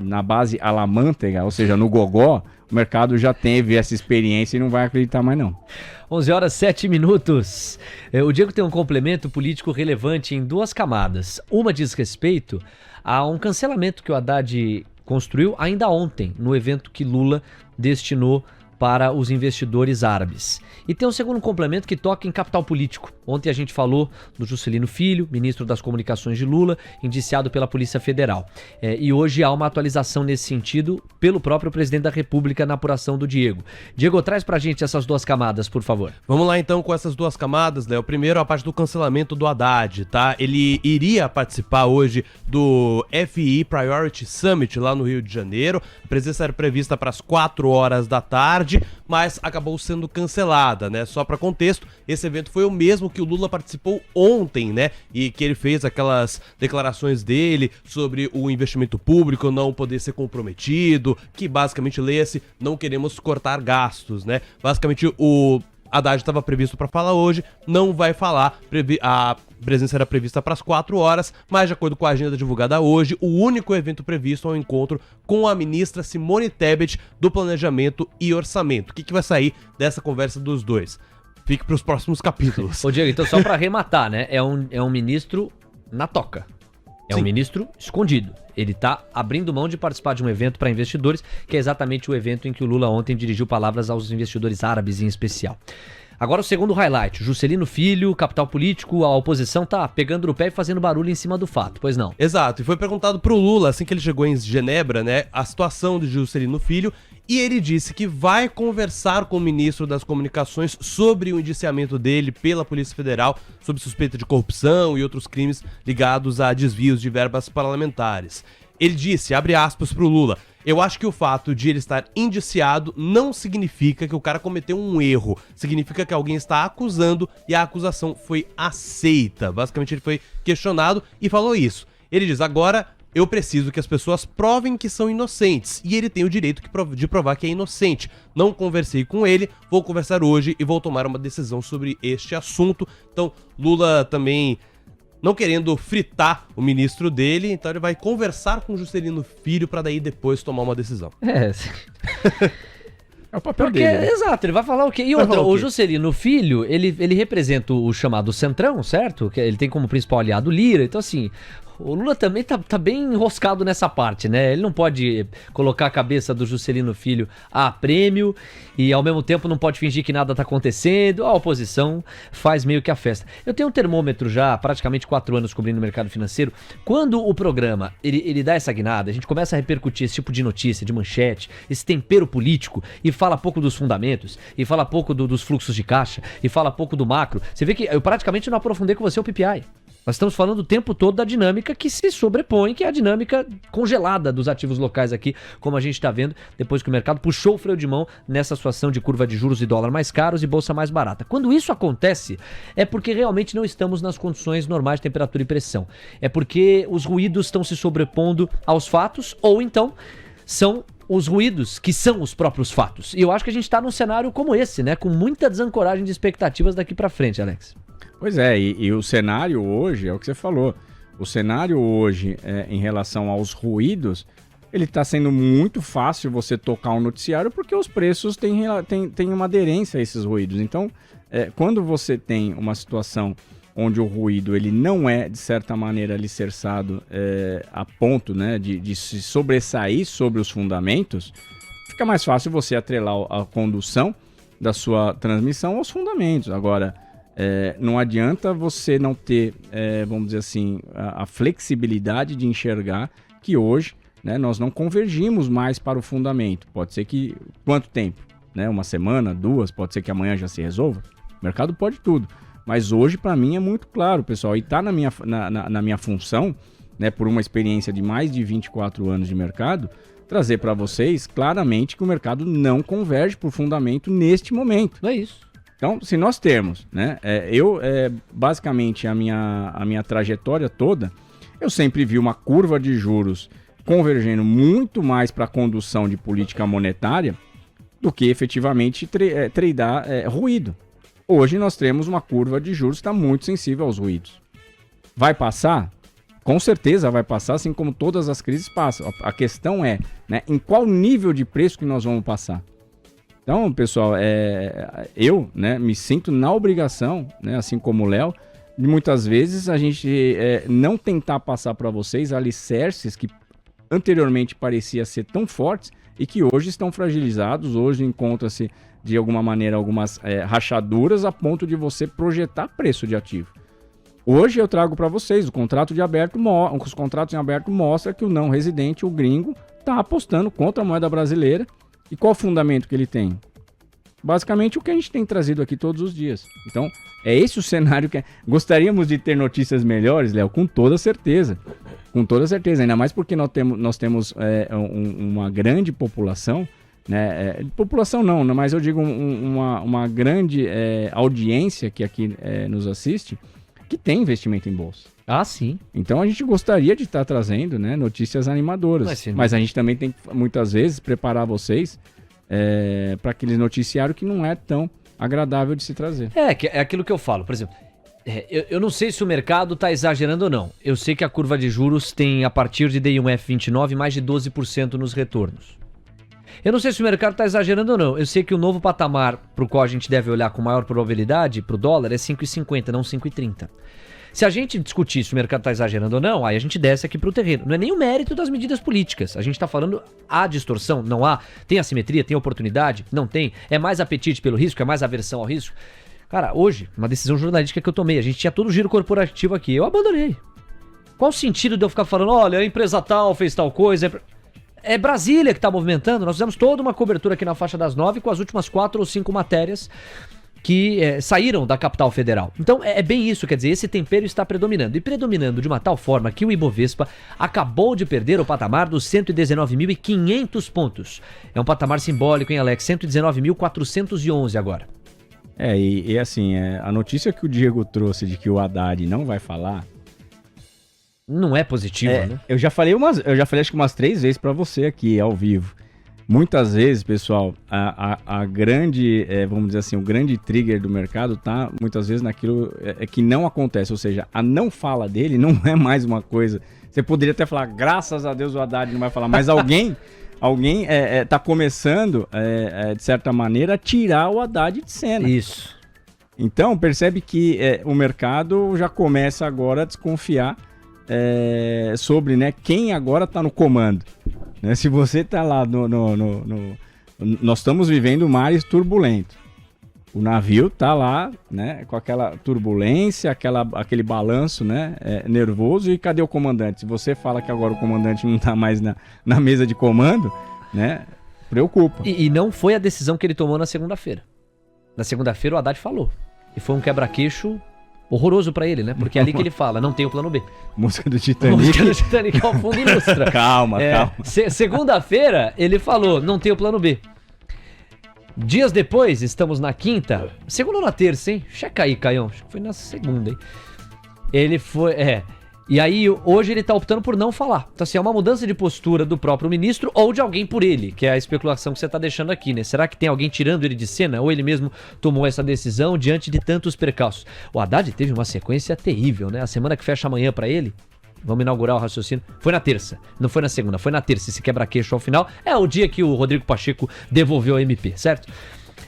na base à la manteiga, ou seja, no gogó, o mercado já teve essa experiência e não vai acreditar mais não. 11h07. O Diego tem um complemento político relevante em duas camadas. Uma diz respeito a um cancelamento que o Haddad construiu ainda ontem, no evento que Lula destinou para os investidores árabes. E tem um segundo complemento que toca em capital político. Ontem a gente falou do Juscelino Filho, ministro das Comunicações de Lula, indiciado pela Polícia Federal. E hoje há uma atualização nesse sentido pelo próprio presidente da República na apuração do Diego. Diego, traz pra gente essas duas camadas, por favor. Vamos lá então com essas duas camadas, Léo. Primeiro a parte do cancelamento do Haddad, tá? Ele iria participar hoje do FI Priority Summit lá no Rio de Janeiro. A presença era prevista para as 4 horas da tarde, mas acabou sendo cancelada, né? Só para contexto, esse evento foi o mesmo que o Lula participou ontem, né? E que ele fez aquelas declarações dele sobre o investimento público não poder ser comprometido, que basicamente lê-se, não queremos cortar gastos, né? Basicamente o Haddad estava previsto para falar hoje, não vai falar, a presença era prevista para as 4 horas, mas de acordo com a agenda divulgada hoje, o único evento previsto é um encontro com a ministra Simone Tebet do Planejamento e Orçamento. O que vai sair dessa conversa dos dois? Fique para os próximos capítulos. Ô Diego, então só para arrematar, né? É um ministro na toca. É um ministro escondido. Ele está abrindo mão de participar de um evento para investidores, que é exatamente o evento em que o Lula ontem dirigiu palavras aos investidores árabes em especial. Agora o segundo highlight, Juscelino Filho, capital político, a oposição tá pegando no pé e fazendo barulho em cima do fato, pois não? Exato, e foi perguntado pro Lula, assim que ele chegou em Genebra, né, a situação de Juscelino Filho, e ele disse que vai conversar com o ministro das Comunicações sobre o indiciamento dele pela Polícia Federal sob suspeita de corrupção e outros crimes ligados a desvios de verbas parlamentares. Ele disse, abre aspas pro Lula, eu acho que o fato de ele estar indiciado não significa que o cara cometeu um erro. Significa que alguém está acusando e a acusação foi aceita. Basicamente ele foi questionado e falou isso. Ele diz, agora eu preciso que as pessoas provem que são inocentes. E ele tem o direito de provar que é inocente. Não conversei com ele, vou conversar hoje e vou tomar uma decisão sobre este assunto. Então Lula também não querendo fritar o ministro dele, então ele vai conversar com o Juscelino Filho para daí depois tomar uma decisão. É o papel dele. Né? Exato, ele vai falar o quê? E outra, o Juscelino Filho, ele representa o chamado Centrão, certo? Ele tem como principal aliado o Lira, então assim, o Lula também tá bem enroscado nessa parte, né? Ele não pode colocar a cabeça do Juscelino Filho a prêmio e ao mesmo tempo não pode fingir que nada tá acontecendo. A oposição faz meio que a festa. Eu tenho um termômetro já há praticamente 4 anos cobrindo o mercado financeiro. Quando o programa ele dá essa guinada, a gente começa a repercutir esse tipo de notícia, de manchete, esse tempero político e fala pouco dos fundamentos, e fala pouco dos fluxos de caixa, e fala pouco do macro. Você vê que eu praticamente não aprofundei com você o PPI. Nós estamos falando o tempo todo da dinâmica que se sobrepõe, que é a dinâmica congelada dos ativos locais aqui, como a gente está vendo, depois que o mercado puxou o freio de mão nessa situação de curva de juros e dólar mais caros e bolsa mais barata. Quando isso acontece, é porque realmente não estamos nas condições normais de temperatura e pressão. É porque os ruídos estão se sobrepondo aos fatos, ou então são os ruídos que são os próprios fatos. E eu acho que a gente está num cenário como esse, né? Com muita desancoragem de expectativas daqui para frente, Alex. Pois é, e o cenário hoje, é o que você falou, o cenário hoje em relação aos ruídos, ele está sendo muito fácil você tocar um noticiário porque os preços têm uma aderência a esses ruídos. Então, quando você tem uma situação onde o ruído ele não é, de certa maneira, alicerçado a ponto, né, de se sobressair sobre os fundamentos, fica mais fácil você atrelar a condução da sua transmissão aos fundamentos. Agora, não adianta você não ter, vamos dizer assim, a flexibilidade de enxergar que hoje, né, nós não convergimos mais para o fundamento. Pode ser que, quanto tempo? Né, 1 semana, 2, pode ser que amanhã já se resolva. O mercado pode tudo. Mas hoje, para mim, é muito claro, pessoal. E tá na minha função, né, por uma experiência de mais de 24 anos de mercado, trazer para vocês claramente que o mercado não converge por fundamento neste momento. Não é isso. Então, se nós termos, né, basicamente a minha trajetória toda, eu sempre vi uma curva de juros convergendo muito mais para a condução de política monetária do que efetivamente tradear ruído. Hoje nós temos uma curva de juros que está muito sensível aos ruídos. Vai passar? Com certeza vai passar, assim como todas as crises passam. A questão é, né, em qual nível de preço que nós vamos passar. Então, pessoal, eu, né, me sinto na obrigação, né, assim como o Léo, de muitas vezes a gente não tentar passar para vocês alicerces que anteriormente parecia ser tão fortes e que hoje estão fragilizados, hoje encontra-se de alguma maneira algumas rachaduras a ponto de você projetar preço de ativo. Hoje eu trago para vocês os contratos em aberto mostram que o não residente, o gringo, está apostando contra a moeda brasileira. E qual o fundamento que ele tem? Basicamente o que a gente tem trazido aqui todos os dias. Então, é esse o cenário que... Gostaríamos de ter notícias melhores, Léo, com toda certeza. Com toda certeza, ainda mais porque nós temos uma grande população, né? População não, mas eu digo uma grande audiência que aqui nos assiste, que tem investimento em bolsa. Ah, sim. Então a gente gostaria de estar trazendo, né, notícias animadoras. Mas a gente também tem que, muitas vezes, preparar vocês para aquele noticiário que não é tão agradável de se trazer. É aquilo que eu falo, por exemplo. Eu não sei se o mercado está exagerando ou não. Eu sei que a curva de juros tem, a partir de D1F29, mais de 12% nos retornos. Eu não sei se o mercado está exagerando ou não. Eu sei que o novo patamar para o qual a gente deve olhar com maior probabilidade para o dólar é 5,50, não 5,30. Se a gente discutir se o mercado está exagerando ou não, aí a gente desce aqui para o terreno. Não é nem o mérito das medidas políticas. A gente está falando, há distorção? Não há. Tem assimetria? Tem oportunidade? Não tem. É mais apetite pelo risco? É mais aversão ao risco? Cara, hoje, uma decisão jornalística que eu tomei, a gente tinha todo o giro corporativo aqui, eu abandonei. Qual o sentido de eu ficar falando, olha, a empresa tal fez tal coisa? É Brasília que está movimentando. Nós fizemos toda uma cobertura aqui na faixa das 9 com as últimas 4 ou 5 matérias que saíram da capital federal. Então é bem isso, quer dizer, esse tempero está predominando. E predominando de uma tal forma que o Ibovespa acabou de perder o patamar dos 119.500 pontos. É um patamar simbólico, hein, Alex? 119.411 agora. E assim, a notícia que o Diego trouxe de que o Haddad não vai falar... Não é positivo, né? Eu já falei acho que umas 3 vezes para você aqui, ao vivo. Muitas vezes, pessoal, a grande, vamos dizer assim, o grande trigger do mercado tá muitas vezes naquilo que não acontece. Ou seja, a não fala dele não é mais uma coisa. Você poderia até falar, graças a Deus o Haddad não vai falar, mas alguém tá começando, de certa maneira, a tirar o Haddad de cena. Isso. Então, percebe que o mercado já começa agora a desconfiar sobre, né, quem agora está no comando. Né? Se você está lá nós estamos vivendo mares turbulentos. O navio está lá, né, com aquela turbulência, aquele balanço, né, nervoso. E cadê o comandante? Se você fala que agora o comandante não está mais na mesa de comando, né, preocupa. E não foi a decisão que ele tomou na segunda-feira. Na segunda-feira o Haddad falou. E foi um quebra-queixo horroroso pra ele, né? Porque é ali que ele fala, não tem o plano B. Música do Titanic. Música do Titanic ao fundo ilustra. Calma. Segunda-feira, ele falou, não tem o plano B. Dias depois, estamos na quinta. Segunda ou na terça, hein? Checa aí, Caião. Acho que foi na segunda, hein? Ele foi... E aí, hoje ele tá optando por não falar. Então, assim, é uma mudança de postura do próprio ministro ou de alguém por ele, que é a especulação que você tá deixando aqui, né? Será que tem alguém tirando ele de cena? Ou ele mesmo tomou essa decisão diante de tantos percalços? O Haddad teve uma sequência terrível, né? A semana que fecha amanhã pra ele, vamos inaugurar o raciocínio, foi na terça, não foi na segunda, foi na terça. Esse quebra-queixo ao final é o dia que o Rodrigo Pacheco devolveu a MP, certo?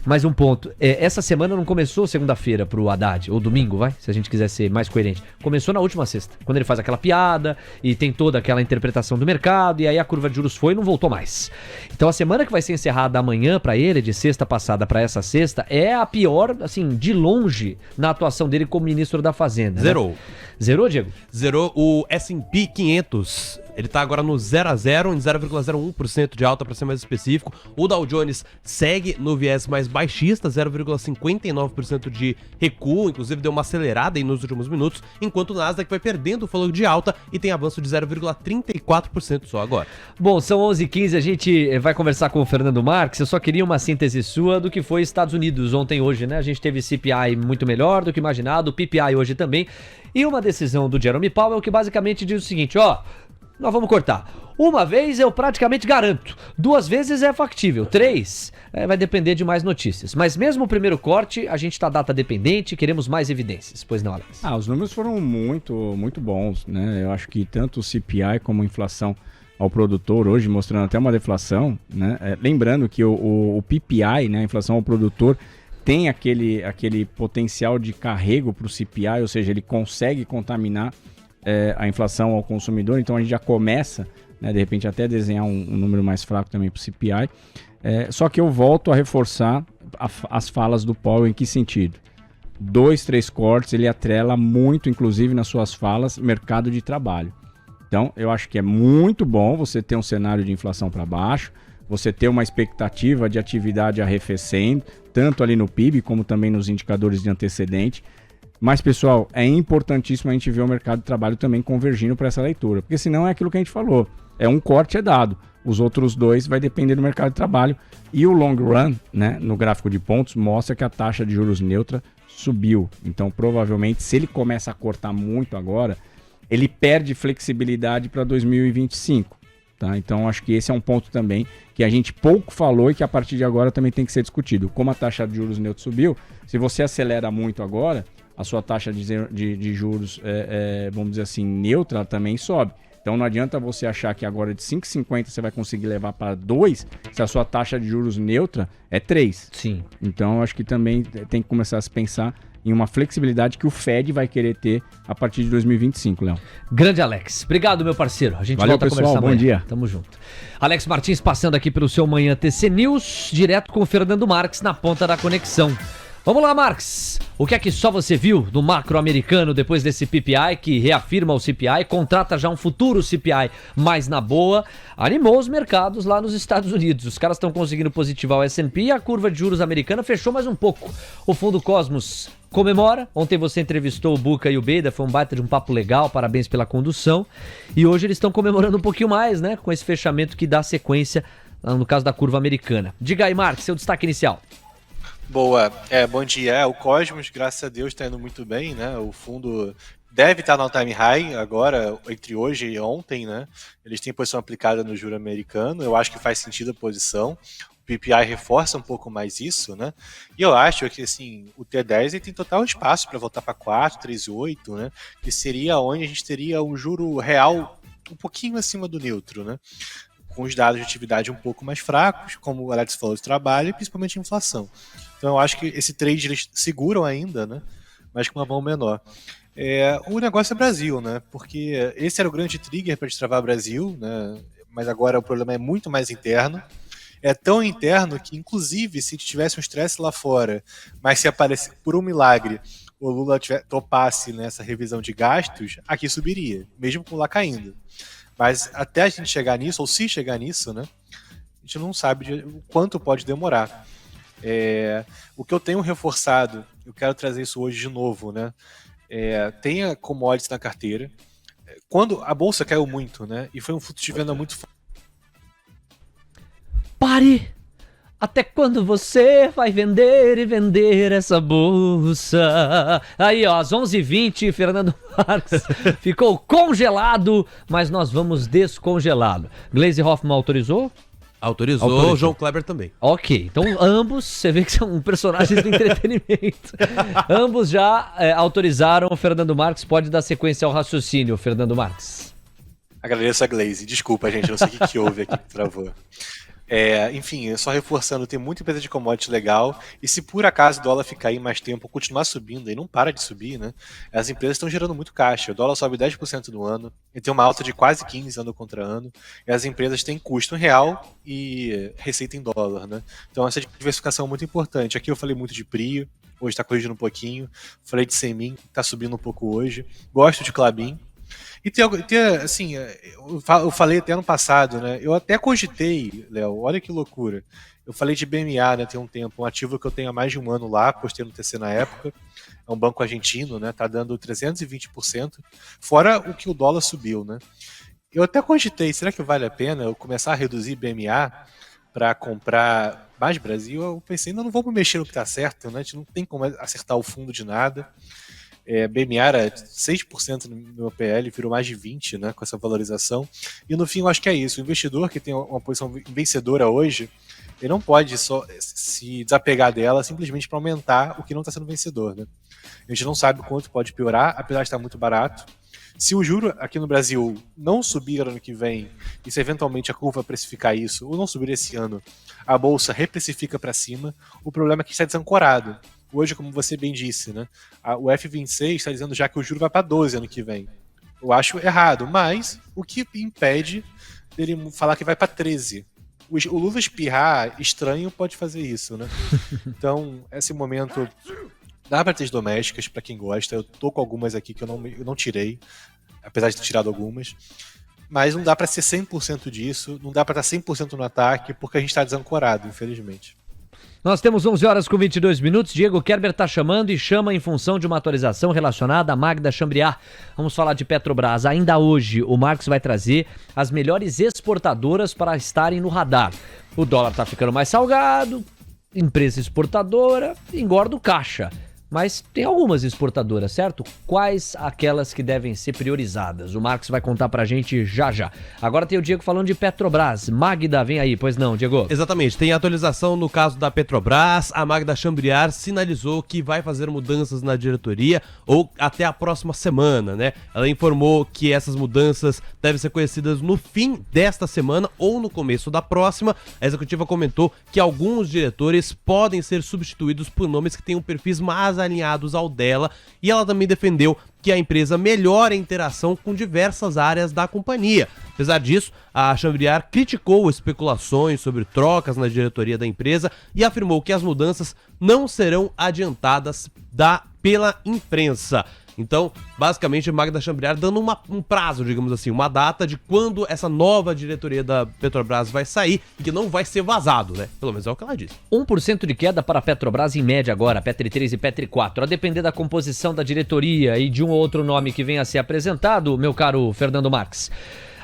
Mais um ponto, essa semana não começou segunda-feira pro Haddad, ou domingo, vai, se a gente quiser ser mais coerente. Começou na última sexta, quando ele faz aquela piada e tem toda aquela interpretação do mercado, e aí a curva de juros foi e não voltou mais. Então a semana que vai ser encerrada amanhã pra ele, de sexta passada pra essa sexta, é a pior, assim, de longe, na atuação dele como ministro da Fazenda. Zerou. Né? Zerou, Diego? Zerou o S&P 500. Ele tá agora no 0 a 0, em 0,01% de alta para ser mais específico. O Dow Jones segue no viés mais baixista, 0,59% de recuo, inclusive deu uma acelerada aí nos últimos minutos, enquanto o Nasdaq vai perdendo o fôlego de alta e tem avanço de 0,34% só agora. Bom, são 11h15, a gente vai conversar com o Fernando Marques. Eu só queria uma síntese sua do que foi Estados Unidos ontem e hoje, né? A gente teve CPI muito melhor do que imaginado, PPI hoje também, e uma decisão do Jerome Powell que basicamente diz o seguinte, nós vamos cortar. Uma vez eu praticamente garanto. 2 vezes é factível. 3 vai depender de mais notícias. Mas mesmo o primeiro corte, a gente está data dependente, queremos mais evidências. Pois não, Alex? Os números foram muito, muito bons, né? Eu acho que tanto o CPI como a inflação ao produtor hoje, mostrando até uma deflação, né? Lembrando que o PPI, né, a inflação ao produtor, tem aquele potencial de carrego para o CPI, ou seja, ele consegue contaminar a inflação ao consumidor, então a gente já começa, né, de repente até desenhar um número mais fraco também para o CPI, só que eu volto a reforçar as falas do Powell. Em que sentido? 2, 3 cortes, ele atrela muito, inclusive nas suas falas, mercado de trabalho. Então eu acho que é muito bom você ter um cenário de inflação para baixo, você ter uma expectativa de atividade arrefecendo, tanto ali no PIB como também nos indicadores de antecedente. Mas, pessoal, é importantíssimo a gente ver o mercado de trabalho também convergindo para essa leitura, porque senão é aquilo que a gente falou, um corte é dado, os outros 2 vai depender do mercado de trabalho, e o long run, né, no gráfico de pontos, mostra que a taxa de juros neutra subiu. Então, provavelmente, se ele começa a cortar muito agora, ele perde flexibilidade para 2025. Tá? Então, acho que esse é um ponto também que a gente pouco falou e que a partir de agora também tem que ser discutido. Como a taxa de juros neutra subiu, se você acelera muito agora, a sua taxa de juros, vamos dizer assim, neutra também sobe. Então não adianta você achar que agora de 5,50 você vai conseguir levar para 2, se a sua taxa de juros neutra é 3. Sim. Então acho que também tem que começar a se pensar em uma flexibilidade que o Fed vai querer ter a partir de 2025, Léo. Grande Alex. Obrigado, meu parceiro. A gente Valeu, volta pessoal, a conversar bom amanhã. dia. Tamo junto. Alex Martins passando aqui pelo seu Manhã TC News, direto com o Fernando Marques na ponta da conexão. Vamos lá, Marques. O que é que só você viu no macro americano depois desse PPI que reafirma o CPI, contrata já um futuro CPI mais na boa, animou os mercados lá nos Estados Unidos. Os caras estão conseguindo positivar o S&P e a curva de juros americana fechou mais um pouco. O Fundo Cosmos comemora. Ontem você entrevistou o Buca e o Beida, foi um baita de um papo legal, parabéns pela condução. E hoje eles estão comemorando um pouquinho mais, né, com esse fechamento que dá sequência no caso da curva americana. Diga aí, Marques, seu destaque inicial. Boa, bom dia. O Cosmos, graças a Deus, está indo muito bem, né? O fundo deve estar no all-time high agora, entre hoje e ontem, né? Eles têm posição aplicada no juro americano, eu acho que faz sentido a posição. O PPI reforça um pouco mais isso, né? E eu acho que, assim, o T10 ele tem total espaço para voltar para 4, 3,8, né? Que seria onde a gente teria um juro real um pouquinho acima do neutro, né? Com os dados de atividade um pouco mais fracos, como o Alex falou, de trabalho e principalmente inflação. Então eu acho que esse trade eles seguram ainda, né? Mas com uma mão menor. O negócio é Brasil, né? Porque esse era o grande trigger para destravar o Brasil, né? Mas agora o problema é muito mais interno. É tão interno que, inclusive, se tivesse um estresse lá fora, mas se aparecer por um milagre o Lula topasse nessa revisão de gastos, aqui subiria, mesmo com lá caindo. Mas até a gente chegar nisso, ou se chegar nisso, né, a gente não sabe o quanto pode demorar. O que eu tenho reforçado, eu quero trazer isso hoje de novo, né? Tenha commodities na carteira. Quando a bolsa caiu muito, né? E foi um fluxo de venda muito forte. Pare! Até quando você vai vender e vender essa bolsa? Aí, ó, às 11h20, Fernando Marques ficou congelado, mas nós vamos descongelá-lo. Glaze Hoffman autorizou? Autorizou, João Kleber também. Ok, então ambos, você vê que são personagens do entretenimento. Ambos já autorizaram o Fernando Marques. Pode dar sequência ao raciocínio, Fernando Marques. Agradeço a Glaze. Desculpa, gente, não sei o que houve aqui que travou. Enfim, só reforçando, tem muita empresa de commodity legal, e se por acaso o dólar ficar aí mais tempo, continuar subindo, e não para de subir, né? As empresas estão gerando muito caixa, o dólar sobe 10% no ano, e tem uma alta de quase 15% ano contra ano, e as empresas têm custo em real e receita em dólar, né? Então essa diversificação é muito importante. Aqui eu falei muito de Prio, hoje está corrigindo um pouquinho. Falei de Semin, está subindo um pouco hoje. Gosto de Klabin. E assim, eu falei até ano passado, né? Eu até cogitei, Léo, olha que loucura. Eu falei de BMA, né, tem um tempo, um ativo que eu tenho há mais de um ano lá, postei no TC na época. É um banco argentino, né? Tá dando 320%, fora o que o dólar subiu, né? Eu até cogitei, será que vale a pena eu começar a reduzir BMA para comprar mais Brasil? Eu pensei, ainda não vou mexer no que tá certo, né? A gente não tem como acertar o fundo de nada. BMA era 6% no meu PL, virou mais de 20%, né, com essa valorização. E no fim, eu acho que é isso. O investidor que tem uma posição vencedora hoje, ele não pode só se desapegar dela simplesmente para aumentar o que não está sendo vencedor. Né? A gente não sabe o quanto pode piorar, apesar de estar muito barato. Se o juro aqui no Brasil não subir ano que vem, e se eventualmente a curva precificar isso, ou não subir esse ano, a bolsa reprecifica para cima, o problema é que está desancorado. Hoje, como você bem disse, né, o F26 está dizendo já que o juro vai para 12 ano que vem. Eu acho errado, mas o que impede dele falar que vai para 13? O Lula espirrar estranho pode fazer isso, né? Então, esse momento dá para ter domésticas, para quem gosta. Eu tô com algumas aqui que eu não tirei, apesar de ter tirado algumas. Mas não dá para ser 100% disso, não dá para estar 100% no ataque, porque a gente está desancorado, infelizmente. Nós temos 11 horas com 22 minutos. Diego Kerber está chamando e chama em função de uma atualização relacionada à Magda Chambriard. Vamos falar de Petrobras. Ainda hoje, o Marcos vai trazer as melhores exportadoras para estarem no radar. O dólar está ficando mais salgado, empresa exportadora, engorda o caixa. Mas tem algumas exportadoras, certo? Quais aquelas que devem ser priorizadas? O Marcos vai contar pra gente já já. Agora tem o Diego falando de Petrobras. Magda, vem aí, pois não, Diego? Exatamente, tem atualização no caso da Petrobras. A Magda Chambriard sinalizou que vai fazer mudanças na diretoria ou até a próxima semana, né? Ela informou que essas mudanças devem ser conhecidas no fim desta semana ou no começo da próxima. A executiva comentou que alguns diretores podem ser substituídos por nomes que tenham perfis mais alinhados ao dela, e ela também defendeu que a empresa melhore a interação com diversas áreas da companhia. Apesar disso, a Chambriard criticou especulações sobre trocas na diretoria da empresa e afirmou que as mudanças não serão adiantadas pela imprensa. Então, basicamente, Magda Chambriard dando um prazo, digamos assim, uma data de quando essa nova diretoria da Petrobras vai sair e que não vai ser vazado, né? Pelo menos é o que ela disse. 1% de queda para a Petrobras em média agora, Petri 3 e Petri 4. A depender da composição da diretoria e de um ou outro nome que venha a ser apresentado, meu caro Fernando Marques,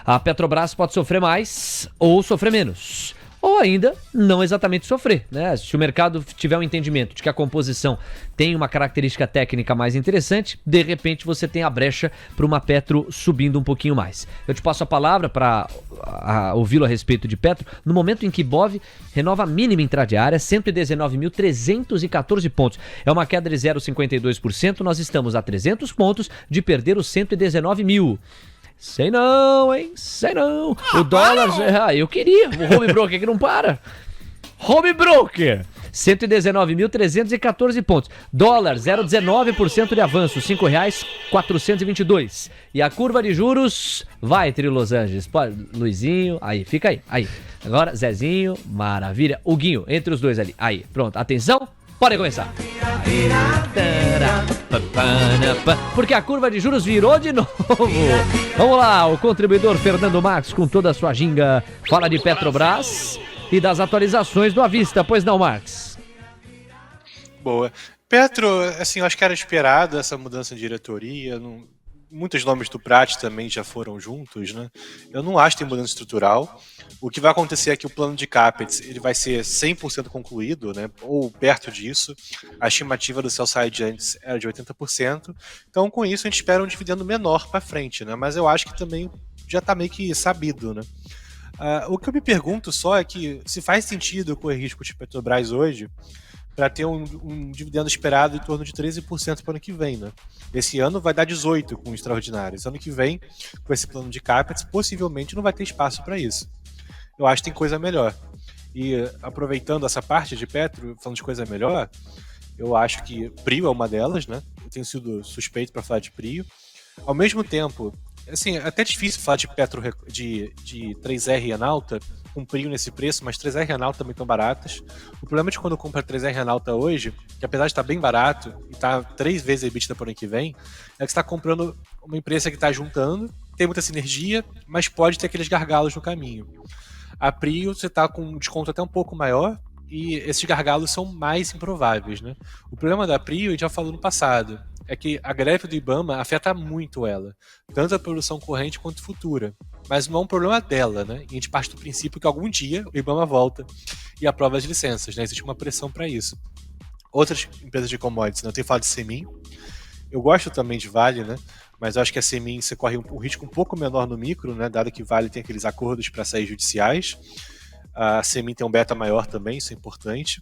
a Petrobras pode sofrer mais ou sofrer menos. Ou ainda não exatamente sofrer, né? Se o mercado tiver um entendimento de que a composição tem uma característica técnica mais interessante, de repente você tem a brecha para uma Petro subindo um pouquinho mais. Eu te passo a palavra para ouvi-lo a respeito de Petro. No momento em que Bov renova a mínima intradiária, 119.314 pontos. É uma queda de 0,52%. Nós estamos a 300 pontos de perder os 119 mil. Sei não, hein? Sei não. O dólar... eu queria. O home broker que não para. Home broker. 119.314 pontos. Dólar, 0,19% de avanço. R$5,422. E a curva de juros vai, Trio Los Angeles. Pode, Luizinho, aí, fica aí. Aí. Agora, Zezinho, maravilha. Huguinho, entre os dois ali. Aí, pronto. Atenção. Pode começar. Porque a curva de juros virou de novo. Vamos lá, o contribuidor Fernando Marques com toda a sua ginga fala de Petrobras e das atualizações do Avista. Pois não, Marques? Boa. Petro, assim, eu acho que era esperado essa mudança de diretoria. Muitos nomes do Prat também já foram juntos, né? Eu não acho que tem mudança estrutural. O que vai acontecer é que o plano de CAPEX ele vai ser 100% concluído, né? Ou perto disso. A estimativa do sell-side antes era de 80%. Então, com isso, a gente espera um dividendo menor para frente, né? Mas eu acho que também já está meio que sabido, né? O que eu me pergunto só é que se faz sentido correr risco de Petrobras hoje para ter um dividendo esperado em torno de 13% para o ano que vem, né? Esse ano vai dar 18% com o extraordinário. Esse ano que vem, com esse plano de CAPEX, possivelmente não vai ter espaço para isso. Eu acho que tem coisa melhor. E aproveitando essa parte de Petro, falando de coisa melhor, eu acho que Prio é uma delas, né? Eu tenho sido suspeito para falar de Prio. Ao mesmo tempo, assim, é até difícil falar de Petro de 3R em alta, com Prio nesse preço, mas 3R Renalta também estão baratas. O problema de quando compra 3R Renalta hoje, que apesar de estar bem barato e estar 3 vezes a EBITDA para o ano que vem, é que você está comprando uma empresa que está juntando, tem muita sinergia, mas pode ter aqueles gargalos no caminho. A Prio você está com um desconto até um pouco maior, e esses gargalos são mais improváveis, né? O problema da Prio, a gente já falou no passado, é que a greve do IBAMA afeta muito ela, tanto a produção corrente quanto futura. Mas não é um problema dela, né? E a gente parte do princípio que algum dia o IBAMA volta e aprova as licenças, né? Existe uma pressão para isso. Outras empresas de commodities, né? Eu tenho falado de Semin, eu gosto também de Vale, né? Mas eu acho que a Semin você corre um risco um pouco menor no micro, né? Dado que Vale tem aqueles acordos para sair judiciais. A Semin tem um beta maior também, isso é importante.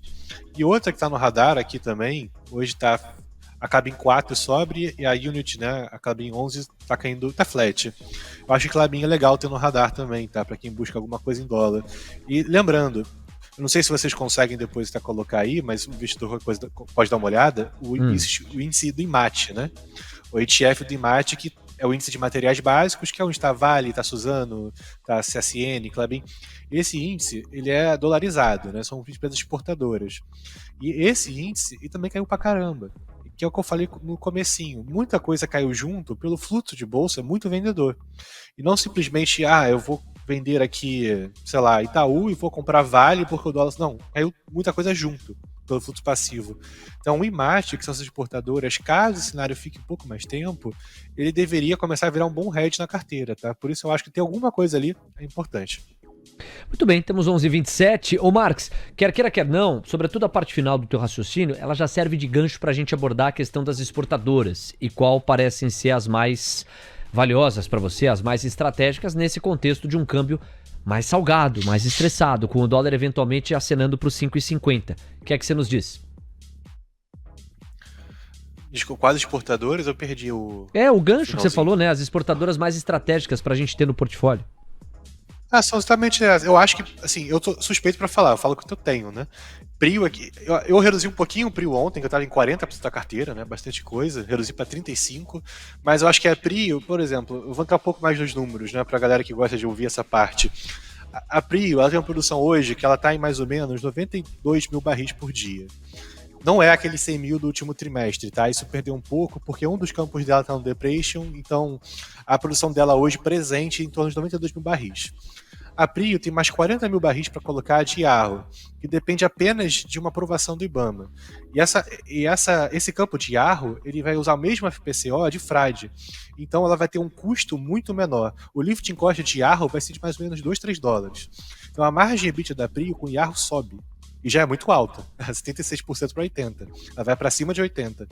E outra que está no radar aqui também, hoje está a Klabin 4 sobe e a Unity, né, a Klabin 11 está caindo, tá flat. Eu acho que Klabin é legal ter no radar também, tá? Para quem busca alguma coisa em dólar. E lembrando, eu não sei se vocês conseguem depois até colocar aí, mas o investidor pode dar uma olhada, o índice do IMAT, né? O ETF do IMAT, que é o índice de materiais básicos, que é onde está Vale, está Suzano, está CSN, Klabin. Esse índice, ele é dolarizado, né? São empresas exportadoras. E esse índice, ele também caiu pra caramba. Que é o que eu falei no comecinho. Muita coisa caiu junto pelo fluxo de bolsa, muito vendedor. E não simplesmente, eu vou vender aqui, sei lá, Itaú e vou comprar Vale porque o dólar... Não, caiu muita coisa junto pelo fluxo passivo. Então o IMAT, que são essas exportadoras, caso o cenário fique um pouco mais tempo, ele deveria começar a virar um bom hedge na carteira, tá? Por isso eu acho que ter alguma coisa ali é importante. Muito bem, temos 11h27. Ô Marx, quer queira, quer não, sobretudo a parte final do teu raciocínio, ela já serve de gancho para a gente abordar a questão das exportadoras e qual parecem ser as mais valiosas para você, as mais estratégicas nesse contexto de um câmbio mais salgado, mais estressado, com o dólar eventualmente acenando para os 5,50. O que é que você nos diz? Desculpa, quais exportadores? Eu perdi o... O gancho que você falou, né? As exportadoras mais estratégicas para a gente ter no portfólio. São justamente essas. Eu acho que, assim, eu tô suspeito pra falar, eu falo que eu tenho, né? Prio aqui, eu reduzi um pouquinho o Prio ontem, que eu tava em 40% da carteira, né? Bastante coisa, reduzi pra 35%, mas eu acho que a Prio, por exemplo, eu vou entrar um pouco mais nos números, né? Pra galera que gosta de ouvir essa parte. A Prio, ela tem uma produção hoje que ela tá em mais ou menos 92 mil barris por dia. Não é aquele 100 mil do último trimestre, tá? Isso perdeu um pouco, porque um dos campos dela tá no depression, então a produção dela hoje presente é em torno de 92 mil barris. A Prio tem mais 40 mil barris para colocar de Yarro, que depende apenas de uma aprovação do IBAMA. Esse campo de Yarro, ele vai usar o mesmo FPCO de frade. Então ela vai ter um custo muito menor. O lifting cost de Yarro vai ser de mais ou menos $2-3. Então a margem EBITDA da Prio com Yarro sobe. E já é muito alta, 76% para 80%. Ela vai para cima de 80%.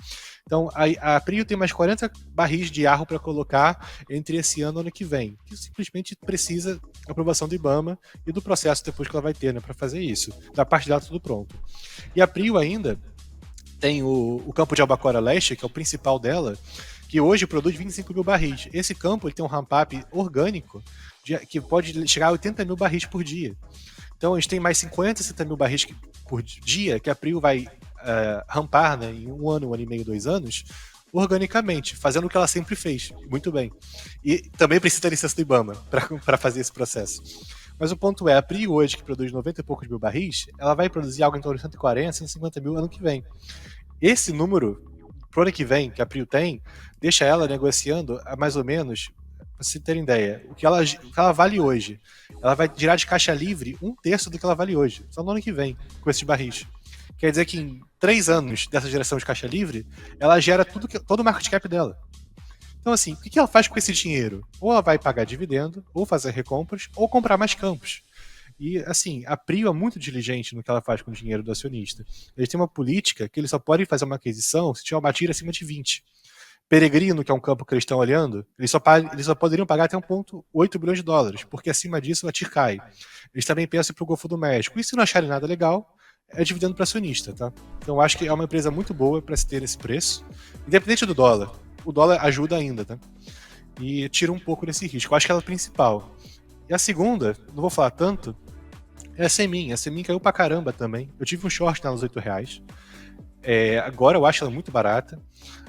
Então, a Prio tem mais 40 barris de Yarro para colocar entre esse ano e o ano que vem, que simplesmente precisa da aprovação do IBAMA e do processo depois que ela vai ter, né, para fazer isso. Da parte dela, tudo pronto. E a Prio ainda tem o campo de Albacora Leste, que é o principal dela, que hoje produz 25 mil barris. Esse campo ele tem um ramp-up orgânico que pode chegar a 80 mil barris por dia. Então a gente tem mais 50, 60 mil barris por dia que a Prio vai rampar, né, em um ano e meio, 2 anos, organicamente, fazendo o que ela sempre fez, muito bem. E também precisa da licença do IBAMA para fazer esse processo. Mas o ponto é, a Prio hoje, que produz 90 e poucos mil barris, ela vai produzir algo em torno de 140, 150 mil ano que vem. Esse número, pro ano que vem, que a Prio tem, deixa ela negociando a mais ou menos... Pra vocês terem ideia, o que ela vale hoje, ela vai tirar de caixa livre 1/3 do que ela vale hoje, só no ano que vem, com esses barris. Quer dizer que em 3 anos dessa geração de caixa livre, ela gera todo o market cap dela. Então assim, o que ela faz com esse dinheiro? Ou ela vai pagar dividendo, ou fazer recompras, ou comprar mais campos. E assim, a Prio é muito diligente no que ela faz com o dinheiro do acionista. Eles têm uma política que eles só podem fazer uma aquisição se tiver uma tira acima de 20. Peregrino, que é um campo que eles estão olhando, eles só poderiam pagar até 1,8 bilhões de dólares, porque acima disso a TIR cai. Eles também pensam para o Golfo do México. E se não acharem nada legal, é dividendo para acionista, tá? Então acho que é uma empresa muito boa para se ter esse preço, independente do dólar. O dólar ajuda ainda, tá? E tira um pouco desse risco. Eu acho que ela é a principal. E a segunda, não vou falar tanto, é a Semin. A Semin caiu pra caramba também. Eu tive um short nos R$8. Agora eu acho ela muito barata.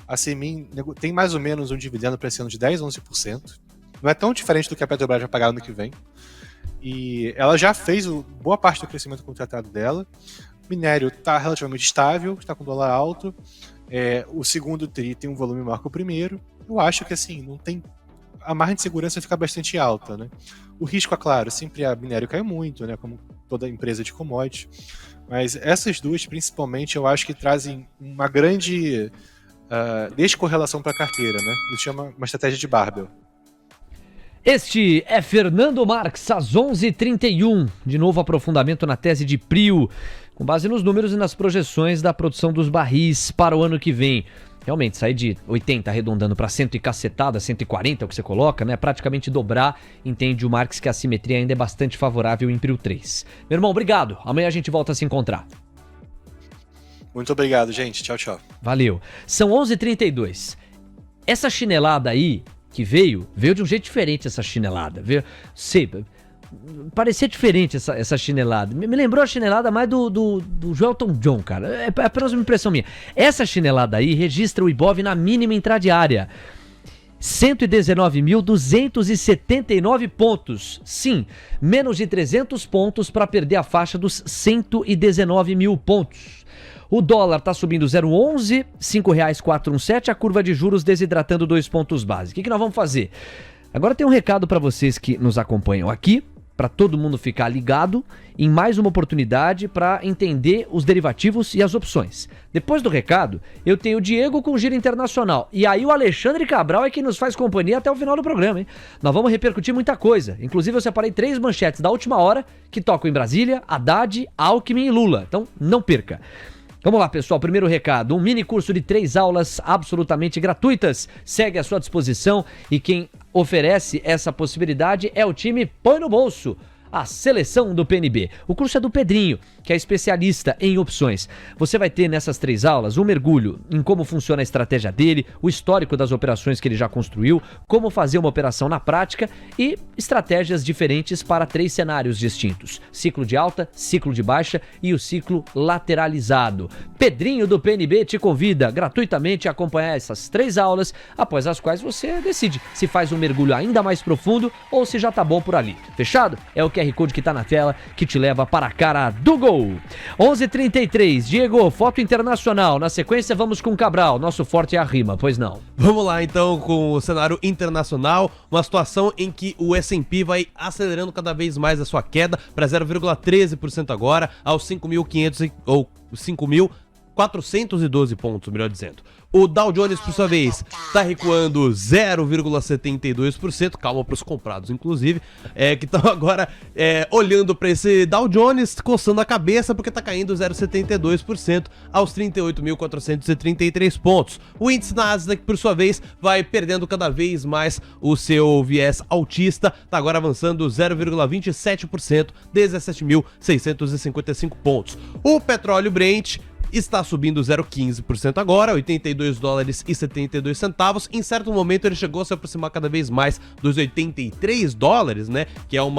A Semin tem mais ou menos um dividendo para esse ano de 10, 11%. Não é tão diferente do que a Petrobras vai pagar ano que vem. E ela já fez boa parte do crescimento contratado dela. O minério está relativamente estável, está com dólar alto. O segundo TRI tem um volume maior que o primeiro. Eu acho que assim, não tem. A margem de segurança fica bastante alta, né? O risco, é claro, sempre a minério cai muito, né? Como toda empresa de commodities. Mas essas duas, principalmente, eu acho que trazem uma grande descorrelação para a carteira, né? Isso chama uma estratégia de barbell. Este é Fernando Marques, às 11h31. De novo, aprofundamento na tese de Prio, com base nos números e nas projeções da produção dos barris para o ano que vem. Realmente, sair de 80 arredondando para 100 e cacetada, 140 é o que você coloca, né? Praticamente dobrar. Entende o Marques que a simetria ainda é bastante favorável em Prio 3. Meu irmão, obrigado. Amanhã a gente volta a se encontrar. Muito obrigado, gente. Tchau, tchau. Valeu. São 11h32. Essa chinelada aí que veio de um jeito diferente essa chinelada. Parecia diferente essa chinelada. Me lembrou a chinelada mais do Joelton John, cara. É apenas uma impressão minha. Essa chinelada aí registra o Ibov na mínima intradiária. 119.279 pontos. Sim, menos de 300 pontos para perder a faixa dos 119 mil pontos. O dólar está subindo 0,11, R$ 5,417, a curva de juros desidratando 2 pontos base. O que nós vamos fazer? Agora tem um recado para vocês que nos acompanham aqui, para todo mundo ficar ligado em mais uma oportunidade para entender os derivativos e as opções. Depois do recado, eu tenho o Diego com o Giro Internacional. E aí o Alexandre Cabral é quem nos faz companhia até o final do programa, hein? Nós vamos repercutir muita coisa. Inclusive eu separei 3 manchetes da última hora que tocam em Brasília, Haddad, Alckmin e Lula. Então não perca. Vamos lá, pessoal, primeiro recado, um mini curso de 3 aulas absolutamente gratuitas, segue à sua disposição e quem oferece essa possibilidade é o time Põe no Bolso, a seleção do PNB. O curso é do Pedrinho, que é especialista em opções. Você vai ter nessas 3 aulas um mergulho em como funciona a estratégia dele, o histórico das operações que ele já construiu, como fazer uma operação na prática e estratégias diferentes para 3 cenários distintos. Ciclo de alta, ciclo de baixa e o ciclo lateralizado. Pedrinho do PNB te convida gratuitamente a acompanhar essas 3 aulas, após as quais você decide se faz um mergulho ainda mais profundo ou se já tá bom por ali. Fechado? É o QR Code que tá na tela que te leva para a cara do gol. 11h33, Diego, foto internacional. Na sequência vamos com Cabral, nosso forte é a rima, pois não? Vamos lá então com o cenário internacional, uma situação em que o S&P vai acelerando cada vez mais a sua queda para 0,13% agora, aos 5.500 ou 5.412 pontos, melhor dizendo. O Dow Jones, por sua vez, está recuando 0,72%, calma para os comprados, inclusive, que estão agora olhando para esse Dow Jones, coçando a cabeça, porque está caindo 0,72% aos 38.433 pontos. O índice Nasdaq, por sua vez, vai perdendo cada vez mais o seu viés altista, está agora avançando 0,27%, 17.655 pontos. O petróleo Brent está subindo 0,15% agora, $82,72. Em certo momento ele chegou a se aproximar cada vez mais dos $83, né? Que é um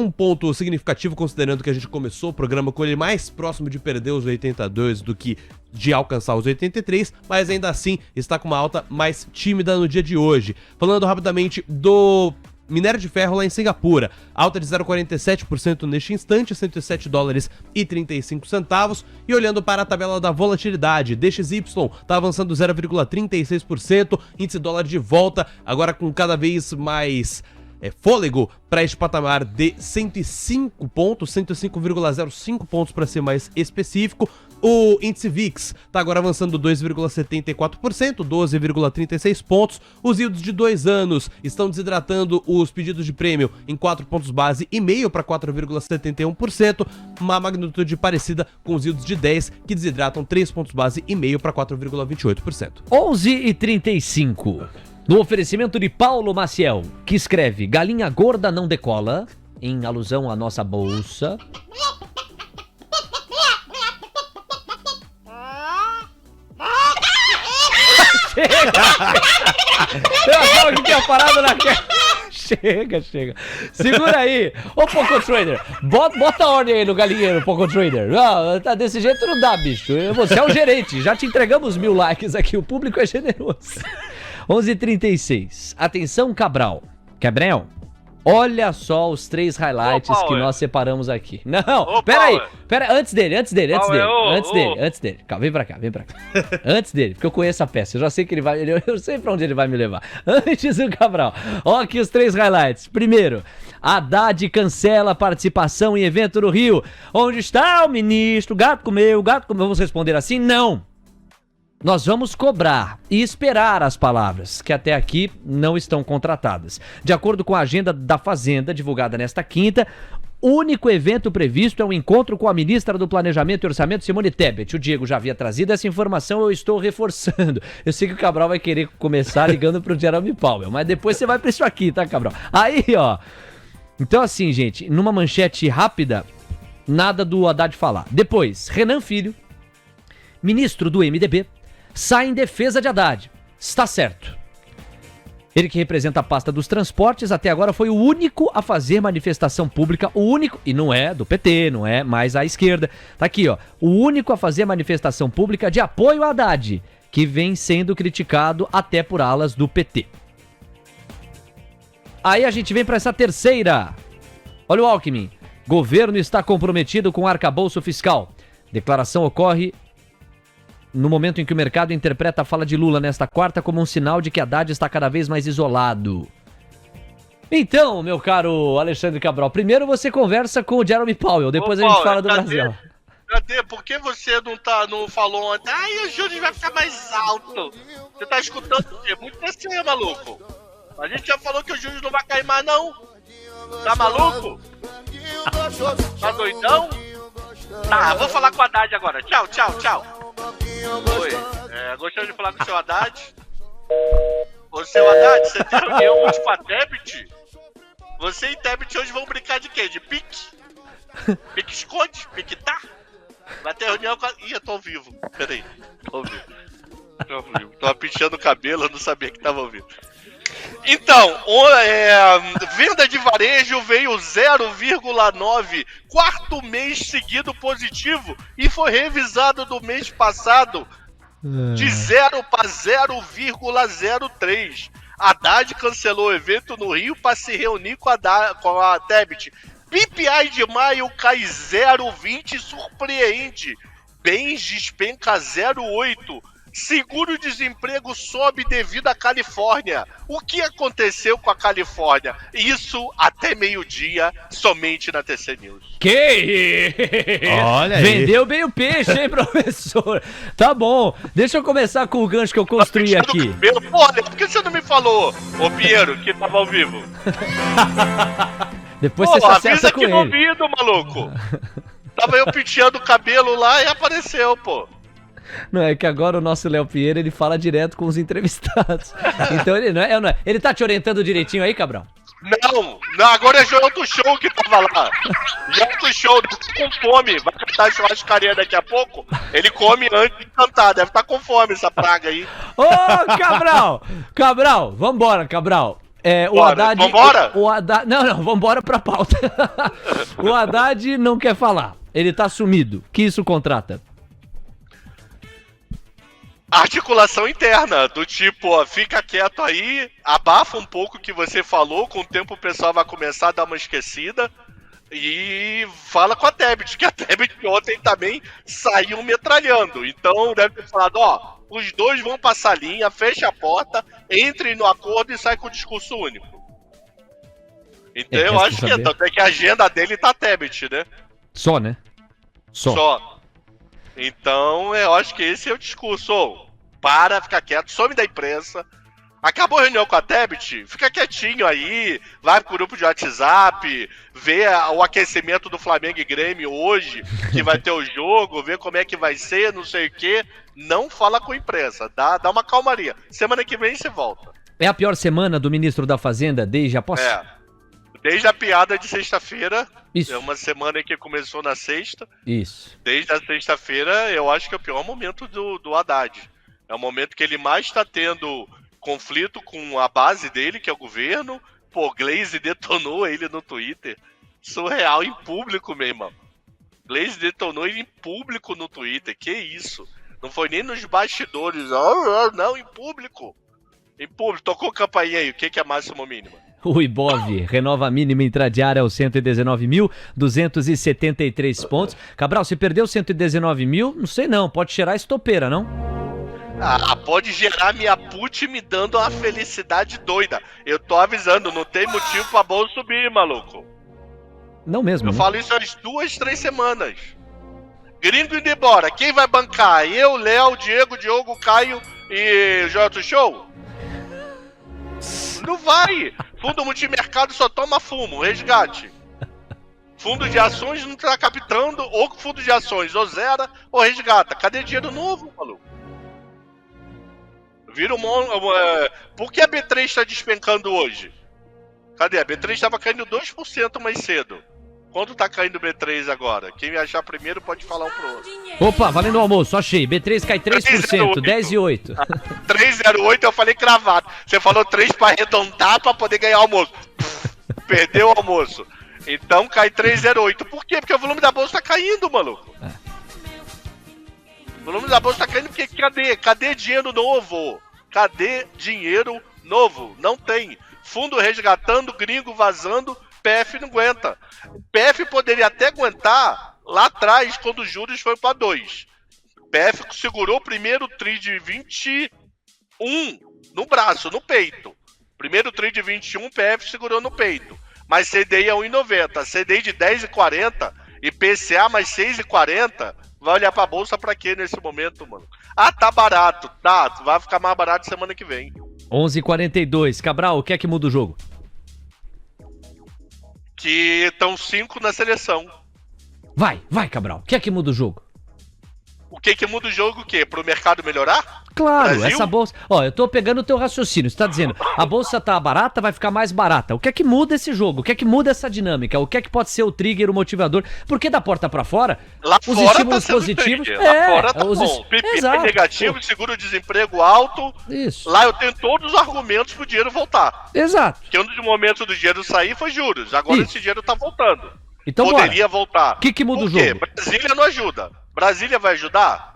ponto significativo, considerando que a gente começou o programa com ele mais próximo de perder os 82 do que de alcançar os 83, mas ainda assim está com uma alta mais tímida no dia de hoje. Falando rapidamente do minério de ferro lá em Singapura, alta de 0,47% neste instante, $107,35. E olhando para a tabela da volatilidade, DXY está avançando 0,36%, índice dólar de volta, agora com cada vez mais fôlego para este patamar de 105 pontos, 105,05 pontos para ser mais específico. O índice VIX está agora avançando 2,74%, 12,36 pontos. Os yields de 2 anos estão desidratando os pedidos de prêmio em 4 pontos base e meio para 4,71%, uma magnitude parecida com os yields de 10 que desidratam 3 pontos base e meio para 4,28%. 11h35. No oferecimento de Paulo Maciel, que escreve: galinha gorda não decola, em alusão à nossa bolsa. Eu achava que tinha parado naquela. Chega. Segura aí. Ô, Poco Trader, bota ordem aí no galinheiro, Poco Trader. Não, tá desse jeito não dá, bicho. Você é o gerente, já te entregamos 1000 likes aqui, o público é generoso. 11h36. Atenção, Cabral. Olha só os 3 highlights que nós separamos aqui. Não, pera, antes dele. Calma, vem pra cá. Antes dele, porque eu conheço a peça, eu já sei que ele vai, eu sei pra onde ele vai me levar. Antes do Cabral, ó aqui os 3 highlights. Primeiro, Haddad cancela a participação em evento no Rio. Onde está o ministro? Gato comeu. Vamos responder assim? Não. Nós vamos cobrar e esperar as palavras, que até aqui não estão contratadas. De acordo com a agenda da Fazenda, divulgada nesta quinta, o único evento previsto é um encontro com a ministra do Planejamento e Orçamento, Simone Tebet. O Diego já havia trazido essa informação, eu estou reforçando. Eu sei que o Cabral vai querer começar ligando pro Jerome Powell, mas depois você vai pra isso aqui, tá, Cabral? Aí, ó. Então, assim, gente, numa manchete rápida, nada do Haddad falar. Depois, Renan Filho, ministro do MDB, sai em defesa de Haddad. Está certo. Ele que representa a pasta dos transportes, até agora foi o único a fazer manifestação pública, o único, e não é do PT, não é mais à esquerda. Tá aqui, ó, o único a fazer manifestação pública de apoio a Haddad, que vem sendo criticado até por alas do PT. Aí a gente vem para essa terceira. Olha o Alckmin. Governo está comprometido com o arcabouço fiscal. Declaração ocorre no momento em que o mercado interpreta a fala de Lula nesta quarta como um sinal de que Haddad está cada vez mais isolado. Então, meu caro Alexandre Cabral, primeiro você conversa com o Jerome Powell, depois a gente fala do Brasil. Cadê? Por que você não falou ontem? Ai, o Júlio vai ficar mais alto. Você tá escutando o quê? Muito assim, maluco. A gente já falou que o Júlio não vai cair mais, não. Tá maluco? Tá doidão? Tá, vou falar com o Haddad agora. Tchau. Oi, gostaria de falar com o seu Haddad. Ô, seu Haddad, você tem reunião hoje com a Tebet? Você e Tebet hoje vão brincar de quê? De pique? Pique esconde? Pique tá? Vai ter reunião com a... Ih, eu tô ao vivo. Peraí, tô ao vivo. Tava pinchando o cabelo, eu não sabia que tava ao vivo. Então, venda de varejo veio 0,9, quarto mês seguido positivo e foi revisado do mês passado de 0 para 0,03. Haddad cancelou o evento no Rio para se reunir com a Tebet. PPI de maio cai 0,20 e surpreende. Bens despenca 0,8. Seguro-desemprego sobe devido à Califórnia. O que aconteceu com a Califórnia? Isso até meio-dia, somente na TC News. Que? Olha aí. Vendeu bem o peixe, hein, professor? Tá bom. Deixa eu começar com o gancho que eu construí aqui. Porra, por que você não me falou, ô Pinheiro, que tava ao vivo? Depois você se acessa com ele. Avisa aqui no ouvido, maluco. Tava eu penteando o cabelo lá e apareceu, pô. Não, é que agora o nosso Léo Pinheiro, ele fala direto com os entrevistados. Então ele não é. Ele tá te orientando direitinho aí, Cabral? Não, agora é Joel do Show que tava lá. Joel do Show, tá com fome. Vai cantar churrascaria daqui a pouco. Ele come antes de cantar, deve estar com fome essa praga aí. Ô, Cabral, vambora, Cabral. O Haddad... Vambora? O Haddad... Não, vambora pra pauta. O Haddad não quer falar. Ele tá sumido. Que isso contrata? Articulação interna, do tipo, ó, fica quieto aí, abafa um pouco o que você falou, com o tempo o pessoal vai começar a dar uma esquecida e fala com a Tebet, que a Tebet ontem também saiu metralhando. Então deve ter falado, ó, os dois vão passar a linha, fecha a porta, entrem no acordo e sai com o discurso único. Então eu acho que até que a agenda dele tá Tebet, né? Só, né? Só. Então, eu acho que esse é o discurso. Para, fica quieto, some da imprensa. Acabou a reunião com a Tebet, fica quietinho aí, vai pro grupo de WhatsApp, vê o aquecimento do Flamengo e Grêmio hoje, que vai ter o jogo, vê como é que vai ser, não sei o quê. Não fala com a imprensa, dá uma calmaria. Semana que vem você volta. É a pior semana do ministro da Fazenda desde a posse? Desde a piada de sexta-feira. Isso. É uma semana que começou na sexta. Isso. Desde a sexta-feira, eu acho que é o pior momento do Haddad. É o momento que ele mais está tendo conflito com a base dele, que é o governo. Pô, Glaze detonou ele no Twitter. Surreal, em público, meu irmão. Glaze detonou ele em público no Twitter. Que isso? Não foi nem nos bastidores. Não, em público. Em público. Tocou campainha aí. O que é máximo mínimo? O Ibov renova a mínima intradiária aos 119.273 pontos. Cabral, se perdeu 119 mil, não sei não, pode cheirar estopeira, não? Pode gerar minha put me dando uma felicidade doida. Eu tô avisando, não tem motivo pra bolsa subir, maluco. Não mesmo. Eu né? falo isso há 2, 3 semanas. Gringo indo embora, quem vai bancar? Eu, Léo, Diego, Diogo, Caio e J Show? Não vai! Fundo multimercado só toma fumo, resgate. Fundo de ações não tá captando, ou fundo de ações ou zera ou resgata. Cadê dinheiro novo, maluco? Vira por que a B3 tá despencando hoje? Cadê? A B3 tava caindo 2% mais cedo. Quanto tá caindo o B3 agora? Quem me achar primeiro pode falar um pro outro. Opa, valendo o almoço, achei. B3 cai 3%, 10 e 8. 3,08 eu falei cravado. Você falou 3 pra arredondar pra poder ganhar o almoço. Perdeu o almoço. Então cai 3,08. Por quê? Porque o volume da bolsa tá caindo, maluco. O volume da bolsa tá caindo porque cadê dinheiro novo? Cadê dinheiro novo? Não tem. Fundo resgatando, gringo vazando, PF não aguenta. PF poderia até aguentar lá atrás, quando os juros foi para 2. PF segurou o primeiro tri de 21 no braço, no peito. Primeiro tri de 21, PF segurou no peito. Mas CDI é 1,90. CDI de 10,40 e PCA mais 6,40. Vai olhar pra bolsa pra quê nesse momento, mano? Tá barato. Tá, vai ficar mais barato semana que vem. 11h42. Cabral, o que é que muda o jogo? Que estão 5 na seleção. Vai, Cabral. O que é que muda o jogo? O que muda o jogo o quê? Pro mercado melhorar? Claro, Brasil? essa bolsa... Ó, eu tô pegando o teu raciocínio. Você tá dizendo, a bolsa tá barata, vai ficar mais barata. O que é que muda esse jogo? O que é que muda essa dinâmica? O que é que pode ser o trigger, o motivador? Porque da porta pra fora, lá os fora estímulos tá sendo positivos... trigger. Lá fora tá bom. PIB Exato. negativo, seguro-desemprego alto. Isso. Lá eu tenho todos os argumentos pro dinheiro voltar. Exato. Porque um dos momentos do dinheiro sair foi juros. Agora Isso. esse dinheiro tá voltando. Então poderia voltar. O que muda o Por quê? jogo? Brasília não ajuda. Brasília vai ajudar?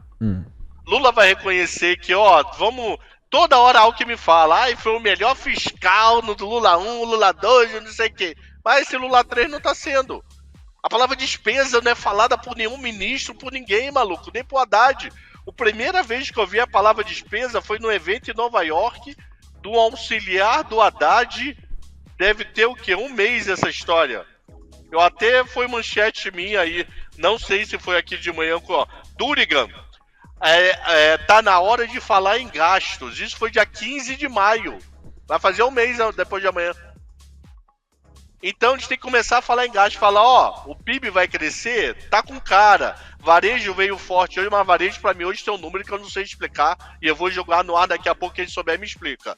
Lula vai reconhecer que, vamos... Toda hora Alckmin fala, foi o melhor fiscal no Lula 1, Lula 2, não sei o quê. Mas esse Lula 3 não tá sendo. A palavra despesa não é falada por nenhum ministro, por ninguém, maluco, nem por Haddad. A primeira vez que eu vi a palavra despesa foi no evento em Nova York, do auxiliar do Haddad. Deve ter o quê? 1 mês essa história. Eu até foi manchete minha aí, não sei se foi aqui de manhã com Durigan. Tá na hora de falar em gastos. Isso foi dia 15 de maio. Vai fazer 1 mês depois de amanhã. Então a gente tem que começar a falar em gastos. Falar, o PIB vai crescer, tá com cara. Varejo veio forte hoje, mas varejo pra mim hoje tem um número que eu não sei explicar. E eu vou jogar no ar daqui a pouco, quem souber me explica.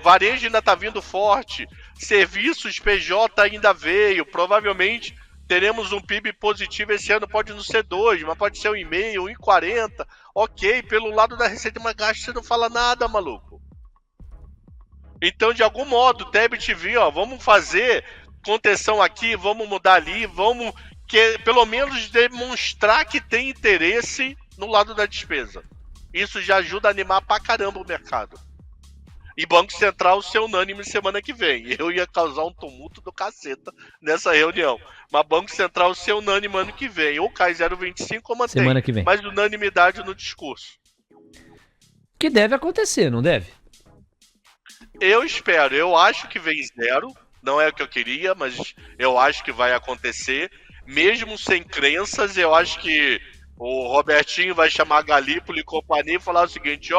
Varejo ainda tá vindo forte. Serviços PJ ainda veio. Provavelmente teremos um PIB positivo esse ano. Pode não ser 2, mas pode ser 1,5, 1,40. Ok, pelo lado da receita, mas gasto você não fala nada, maluco. Então, de algum modo, o Tebet viu, vamos fazer contenção aqui, vamos mudar ali, vamos pelo menos demonstrar que tem interesse no lado da despesa. Isso já ajuda a animar pra caramba o mercado. E Banco Central ser unânime semana que vem. Eu ia causar um tumulto do caceta nessa reunião. Mas Banco Central ser unânime ano que vem. Ou cai 0,25 ou mantém. Semana que vem. Mas unanimidade no discurso. Que deve acontecer, não deve? Eu espero. Eu acho que vem 0. Não é o que eu queria, mas eu acho que vai acontecer. Mesmo sem crenças, eu acho que o Robertinho vai chamar Galípolo e companhia e falar o seguinte,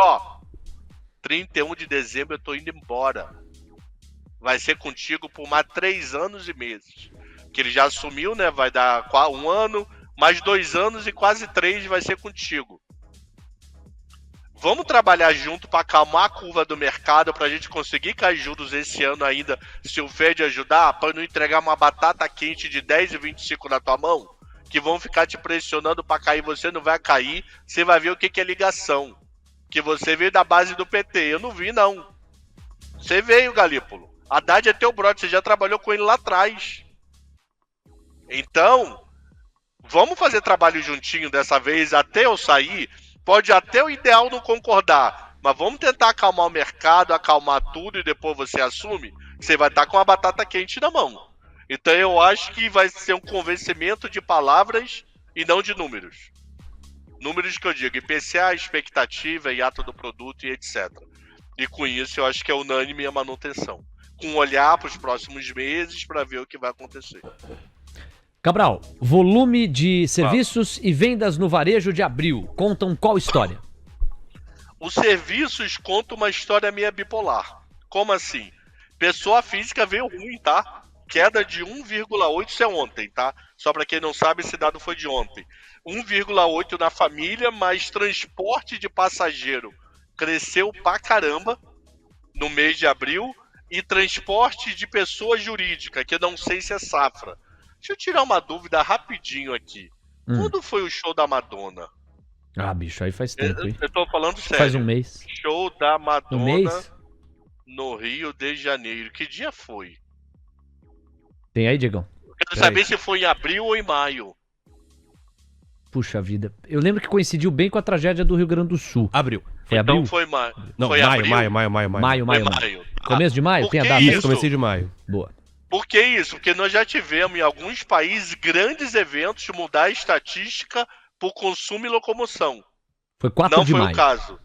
31 de dezembro eu tô indo embora. Vai ser contigo por mais 3 anos e meses. Que ele já assumiu, né? Vai dar 1 ano, mais 2 anos e quase 3 vai ser contigo. Vamos trabalhar junto para acalmar a curva do mercado, para a gente conseguir cair juros esse ano ainda, se o Fed ajudar, para não entregar uma batata quente de 10 e 25 na tua mão, que vão ficar te pressionando para cair, você não vai cair, você vai ver o que é ligação. Que você veio da base do PT. Eu não vi, não. Você veio, Galípolo. Haddad é teu brother, você já trabalhou com ele lá atrás. Então, vamos fazer trabalho juntinho dessa vez até eu sair. Pode até o ideal não concordar, mas vamos tentar acalmar o mercado, acalmar tudo e depois você assume. você vai estar com a batata quente na mão. Então eu acho que vai ser um convencimento de palavras e não de números. Números que eu digo, IPCA, expectativa, hiato do produto e etc. E com isso eu acho que é unânime a manutenção. Com um olhar para os próximos meses para ver o que vai acontecer. Cabral, volume de serviços e vendas no varejo de abril contam qual história? Os serviços contam uma história meio bipolar. Como assim? Pessoa física veio ruim, tá? Queda de 1,8, isso é ontem, tá? Só para quem não sabe, esse dado foi de ontem. 1,8 na família, mas transporte de passageiro cresceu pra caramba no mês de abril e transporte de pessoa jurídica, que eu não sei se é safra. Deixa eu tirar uma dúvida rapidinho aqui. Quando foi o show da Madonna? Ah, bicho, aí faz tempo, hein? Eu tô falando sério. Faz um mês. Show da Madonna Um mês? no Rio de Janeiro. Que dia foi? Tem aí, Diegão? Eu quero saber se foi em abril ou em maio. Puxa vida. Eu lembro que coincidiu bem com a tragédia do Rio Grande do Sul. Abril. Foi abril? Então foi maio. Não, foi maio, abril? maio. Maio. Tá. Começo de maio? Por Tem a que data? isso? Comecei de maio. Boa. Por que isso? Porque nós já tivemos em alguns países grandes eventos de mudar a estatística por consumo e locomoção. Foi 4 Não de foi maio. o caso.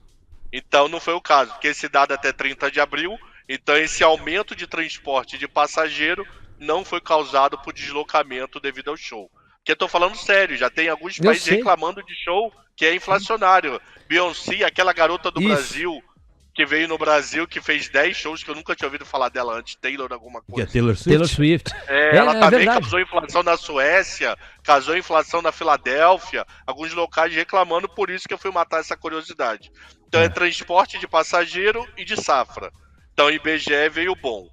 Então não foi o caso, porque esse dado até 30 de abril, então esse aumento de transporte de passageiro não foi causado por deslocamento devido ao show. Porque eu tô falando sério, já tem alguns países sei. reclamando de show que é inflacionário. Beyoncé, aquela garota do Isso. Brasil, que veio no Brasil, que fez 10 shows, que eu nunca tinha ouvido falar dela antes, Taylor alguma Que é coisa. Taylor Swift? Taylor Swift. Ela também verdade. causou inflação na Suécia, causou inflação na Filadélfia, alguns locais reclamando, por isso que eu fui matar essa curiosidade. Então é transporte de passageiro e de safra. Então IBGE veio bom.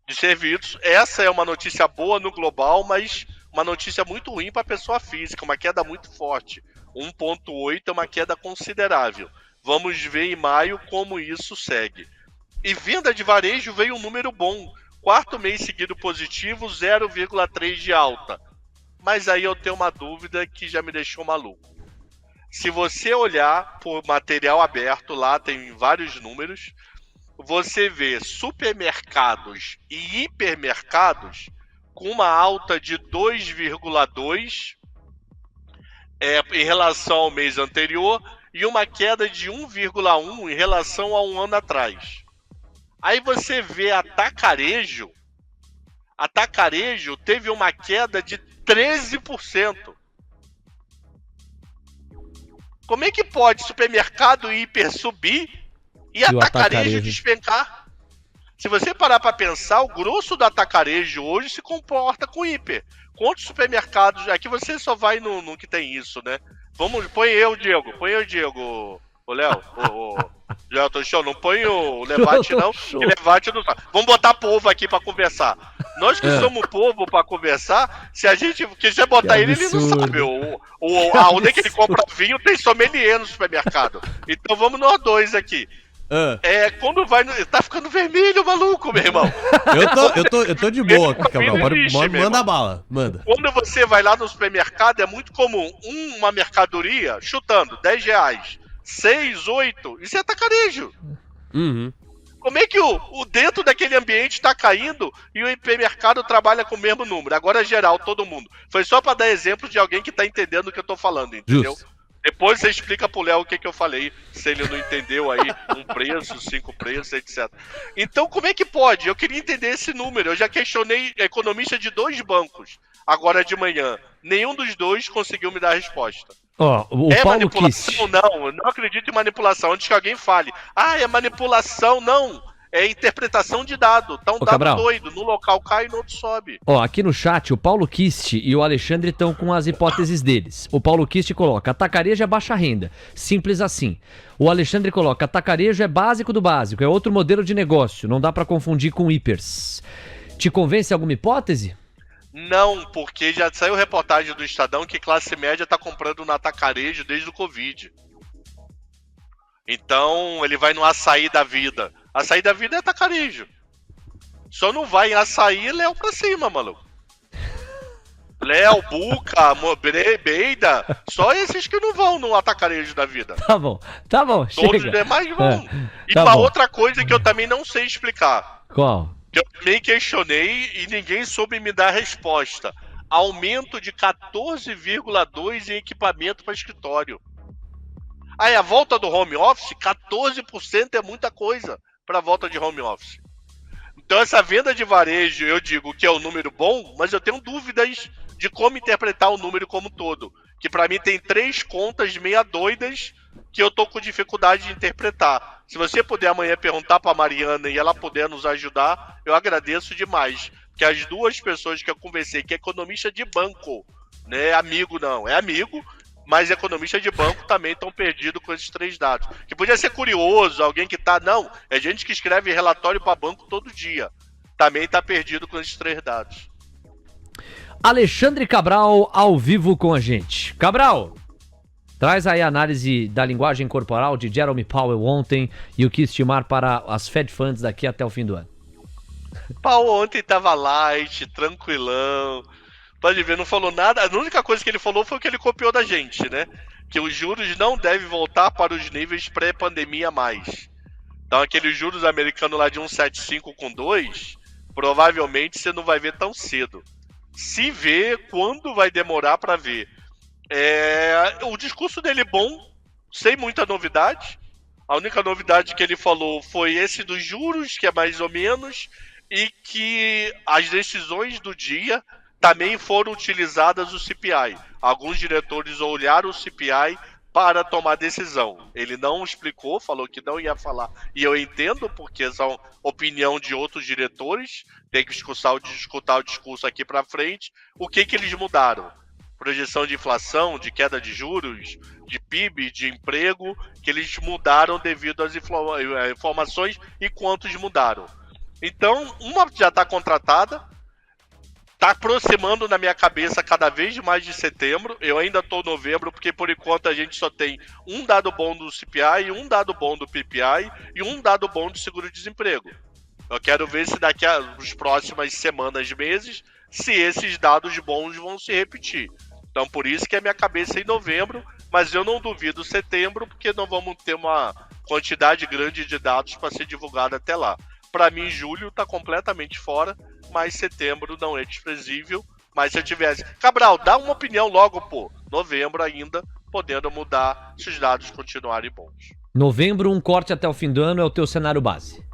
De serviços, essa é uma notícia boa no global, mas uma notícia muito ruim para a pessoa física, uma queda muito forte. 1,8 é uma queda considerável. Vamos ver em maio como isso segue. E venda de varejo veio um número bom. 4º mês seguido positivo, 0,3 de alta. Mas aí eu tenho uma dúvida que já me deixou maluco. Se você olhar por material aberto, lá tem vários números, você vê supermercados e hipermercados com uma alta de 2,2 em relação ao mês anterior e uma queda de 1,1 em relação a um ano atrás. Aí você vê atacarejo teve uma queda de 13%. Como é que pode supermercado e hiper subir e atacarejo despencar? Se você parar para pensar, o grosso do atacarejo hoje se comporta com hiper. Quantos supermercados... Aqui você só vai no que tem isso, né? Põe eu, Diego. Ô, Léo. Léo, tô show. Não põe o Levate, não. Que Levate não sabe. Vamos botar povo aqui pra conversar. Nós que somos povo pra conversar, se a gente quiser botar ele não sabe. Onde é que ele compra vinho, tem sommelier no supermercado. Então vamos nós dois aqui. Quando vai tá ficando vermelho, maluco, meu irmão. Eu tô de boa, Cabral. Manda bala, manda. Quando você vai lá no supermercado, é muito comum uma mercadoria, chutando, R$10, 6, 8, isso é atacarejo. Uhum. Como é que o dentro daquele ambiente tá caindo e o hipermercado trabalha com o mesmo número? Agora é geral, todo mundo. Foi só pra dar exemplo de alguém que tá entendendo o que eu tô falando, entendeu? Justo. Depois você explica pro Léo o que eu falei, se ele não entendeu aí, 1 preço, 5 preços, etc. Então, como é que pode? Eu queria entender esse número. Eu já questionei economista de 2 bancos, agora de manhã. Nenhum dos dois conseguiu me dar a resposta. O É Paulo manipulação? Kiss. Não, eu não acredito em manipulação. Antes que alguém fale, é manipulação, não. É interpretação de dado. Tá um dado Cabral. doido. No local cai e no outro sobe. Aqui no chat, o Paulo Kist e o Alexandre estão com as hipóteses deles. O Paulo Kist coloca, atacarejo é baixa renda. Simples assim. O Alexandre coloca, atacarejo é básico do básico, é outro modelo de negócio, não dá pra confundir com hipers. Te convence alguma hipótese? Não, porque já saiu reportagem do Estadão que classe média tá comprando no atacarejo desde o Covid. Então, ele vai no açaí da vida. Açaí da vida é atacarejo. Só não vai em açaí e Léo pra cima, maluco. Léo, Buca, Beida, só esses que não vão no atacarejo da vida. Tá bom, Todos chega. os demais vão. E tá uma bom. outra coisa que eu também não sei explicar. Qual? que eu também questionei e ninguém soube me dar resposta. Aumento de 14,2% em equipamento para escritório. Aí a volta do home office, 14% é muita coisa para a volta de home office. Então essa venda de varejo, eu digo que é um número bom, mas eu tenho dúvidas de como interpretar o número como um todo. Que para mim tem 3 contas meia doidas que eu tô com dificuldade de interpretar. Se você puder amanhã perguntar para Mariana e ela puder nos ajudar, eu agradeço demais. Que as 2 pessoas que eu conversei, que é economista de banco, não é amigo não, é amigo, mas economista de banco também estão perdidos com esses 3 dados. Que podia ser curioso, alguém que tá, não, é gente que escreve relatório para banco todo dia. Também tá perdido com esses 3 dados. Alexandre Cabral ao vivo com a gente. Cabral, traz aí a análise da linguagem corporal de Jerome Powell ontem e o que estimar para as Fed Funds daqui até o fim do ano. Powell ontem tava light, tranquilão. Pode ver, não falou nada. A única coisa que ele falou foi o que ele copiou da gente, né? Que os juros não devem voltar para os níveis pré-pandemia mais. Então aqueles juros americanos lá de 1,75 com 2, provavelmente você não vai ver tão cedo. Se vê, quando vai demorar para ver. O discurso dele é bom, sem muita novidade. A única novidade que ele falou foi esse dos juros, que é mais ou menos, e que as decisões do dia também foram utilizadas o CPI. Alguns diretores olharam o CPI para tomar decisão. Ele não explicou, falou que não ia falar. E eu entendo, porque são opinião de outros diretores, tem que escutar o discurso aqui para frente. O que eles mudaram? Projeção de inflação, de queda de juros, de PIB, de emprego, que eles mudaram devido às informações e quantos mudaram. Então, uma já está contratada, está aproximando na minha cabeça cada vez mais de setembro. Eu ainda estou em novembro, porque por enquanto a gente só tem um dado bom do CPI, um dado bom do PPI e um dado bom do seguro-desemprego. Eu quero ver se daqui às próximas semanas, meses, se esses dados bons vão se repetir. Então por isso que a minha cabeça é em novembro, mas eu não duvido setembro, porque não vamos ter uma quantidade grande de dados para ser divulgada até lá. Para mim, julho está completamente fora, mas setembro não é desprezível. Mas se eu tivesse... Cabral, dá uma opinião logo, pô. Novembro ainda, podendo mudar se os dados continuarem bons. Novembro, um corte até o fim do ano é o teu cenário base.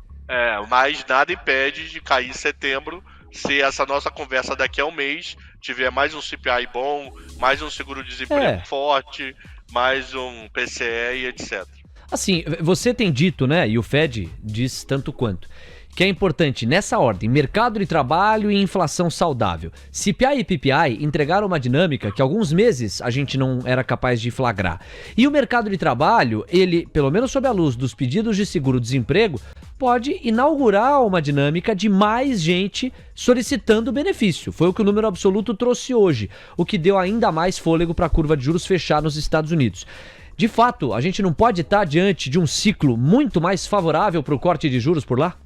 Mas nada impede de cair em setembro, se essa nossa conversa daqui a um mês tiver mais um CPI bom, mais um seguro-desemprego forte, mais um PCE e etc. Assim, você tem dito, né, e o Fed diz tanto quanto, que é importante, nessa ordem, mercado de trabalho e inflação saudável. CPI e PPI entregaram uma dinâmica que há alguns meses a gente não era capaz de flagrar. E o mercado de trabalho, ele, pelo menos sob a luz dos pedidos de seguro-desemprego, pode inaugurar uma dinâmica de mais gente solicitando benefício. Foi o que o número absoluto trouxe hoje, o que deu ainda mais fôlego para a curva de juros fechar nos Estados Unidos. De fato, a gente não pode estar diante de um ciclo muito mais favorável para o corte de juros por lá?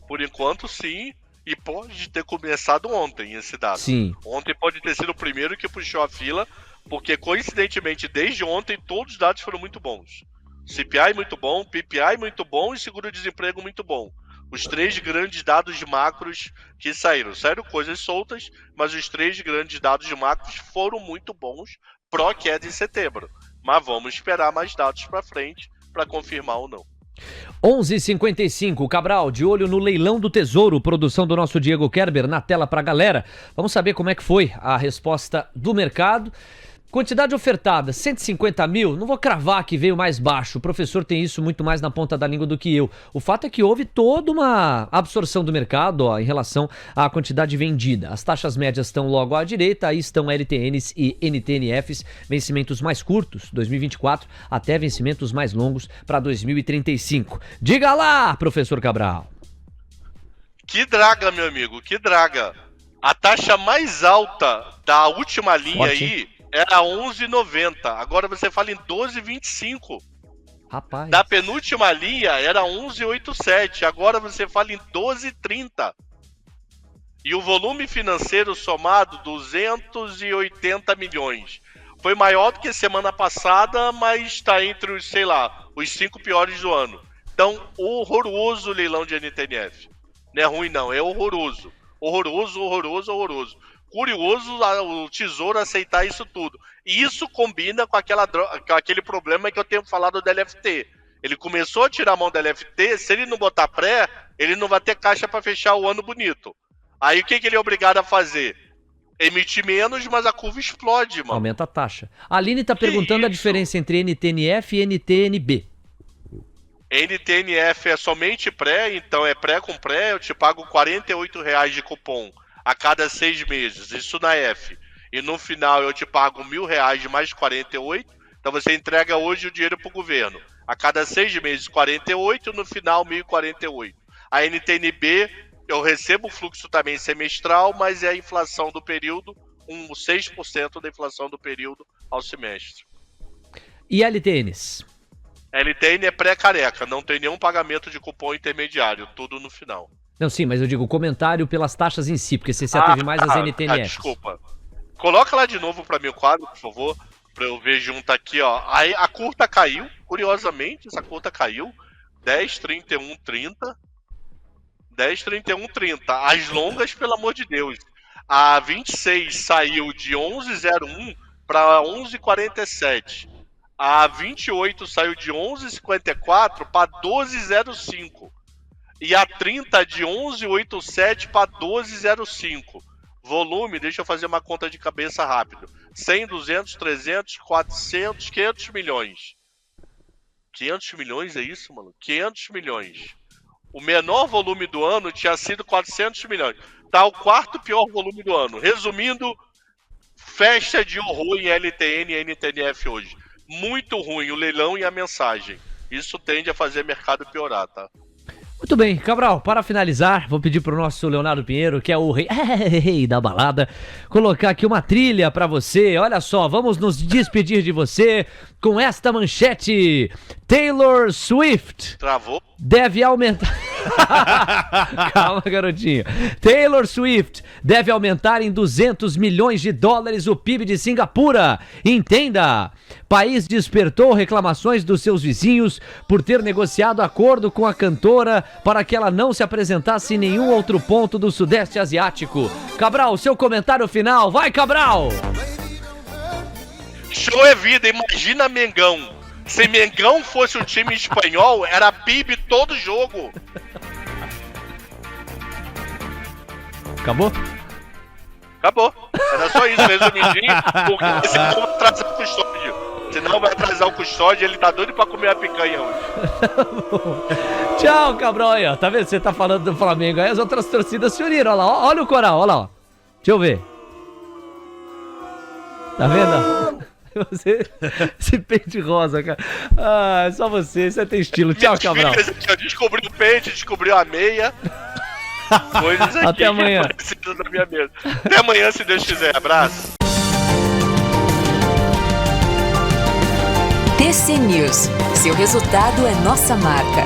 Por enquanto, sim, e pode ter começado ontem esse dado. Sim. Ontem pode ter sido o primeiro que puxou a fila, porque coincidentemente, desde ontem, todos os dados foram muito bons. CPI muito bom, PPI muito bom e seguro-desemprego muito bom. Os 3 grandes dados macros que saíram. Saíram coisas soltas, mas os 3 grandes dados macros foram muito bons pró-queda em setembro. Mas vamos esperar mais dados para frente para confirmar ou não. 11h55, Cabral, de olho no leilão do Tesouro, produção do nosso Diego Kerber, na tela pra galera. Vamos saber como é que foi a resposta do mercado. Quantidade ofertada, 150 mil, não vou cravar que veio mais baixo, o professor tem isso muito mais na ponta da língua do que eu. O fato é que houve toda uma absorção do mercado em relação à quantidade vendida. As taxas médias estão logo à direita, aí estão LTNs e NTNFs, vencimentos mais curtos, 2024, até vencimentos mais longos para 2035. Diga lá, professor Cabral. Que draga, meu amigo, que draga. A taxa mais alta da última linha aí era 11,90. Agora você fala em 12,25. Rapaz. Da penúltima linha era 11,87. Agora você fala em 12,30. E o volume financeiro somado, 280 milhões. Foi maior do que semana passada, mas está entre os, sei lá, os 5 piores do ano. Então, horroroso leilão de NTNF. Não é ruim, não. É horroroso. Horroroso. Curioso o Tesouro aceitar isso tudo. E isso combina com aquele problema que eu tenho falado do LFT. Ele começou a tirar a mão do LFT, se ele não botar pré, ele não vai ter caixa para fechar o ano bonito. Aí o que ele é obrigado a fazer? Emitir menos, mas a curva explode, mano. Aumenta a taxa. A Aline tá perguntando a diferença entre NTNF e NTNB. NTNF é somente pré, então é pré com pré, eu te pago R$48 de cupom a cada 6 meses, isso na F. E no final eu te pago R$1.000 mais 48, então você entrega hoje o dinheiro pro governo. A cada 6 meses 48, no final 1.048. A NTNB, eu recebo o fluxo também semestral, mas é a inflação do período, 6% da inflação do período ao semestre. E LTNs? LTN é pré-careca, não tem nenhum pagamento de cupom intermediário, tudo no final. Não, sim, mas eu digo comentário pelas taxas em si, porque você se ateve mais às NTNFs. Desculpa. Coloca lá de novo pra mim o quadro, por favor, pra eu ver junto aqui, ó. Aí a curta caiu, curiosamente, essa curta caiu, 10,31,30. 10,31,30. As longas, pelo amor de Deus. A 26 saiu de 11,01 para 11,47. A 28 saiu de 11,54 para 12,05. E a 30 de 11,87 para 12,05. Volume, deixa eu fazer uma conta de cabeça rápido. 100, 200, 300, 400, 500 milhões. 500 milhões é isso, mano? 500 milhões. O menor volume do ano tinha sido 400 milhões. Tá o quarto pior volume do ano. Resumindo, festa de horror em LTN e NTNF hoje. Muito ruim o leilão e a mensagem. Isso tende a fazer o mercado piorar, tá? Muito bem, Cabral, para finalizar, vou pedir pro nosso Leonardo Pinheiro, que é o rei da balada, colocar aqui uma trilha para você. Olha só, vamos nos despedir de você com esta manchete. Taylor Swift Travou? deve aumentar... Calma, garotinho. Taylor Swift deve aumentar em 200 milhões de dólares o PIB de Singapura. Entenda, país despertou reclamações dos seus vizinhos por ter negociado acordo com a cantora para que ela não se apresentasse em nenhum outro ponto do Sudeste Asiático. Cabral, seu comentário final. Vai, Cabral! Show é vida, imagina Mengão. Se Mengão fosse um time espanhol, era PIB todo jogo. Acabou? Acabou. Era só isso, resumidinho. Porque senão vai atrasar o custódio. Senão vai atrasar o custódio, ele tá doido pra comer a picanha hoje. Tchau, Cabral. Aí, ó. Tá vendo? Você tá falando do Flamengo aí, as outras torcidas se uniram. Olha lá, olha o coral, olha lá. Ó. Deixa eu ver. Tá vendo? Você, esse pente rosa, cara. Ah, é só você tem estilo. Tchau, Cabral. Descobriu o pente, descobriu a meia. Coisas aqui. Até amanhã. Da minha mesa. Até amanhã, se Deus quiser. Abraço. TC News. Seu resultado é nossa marca.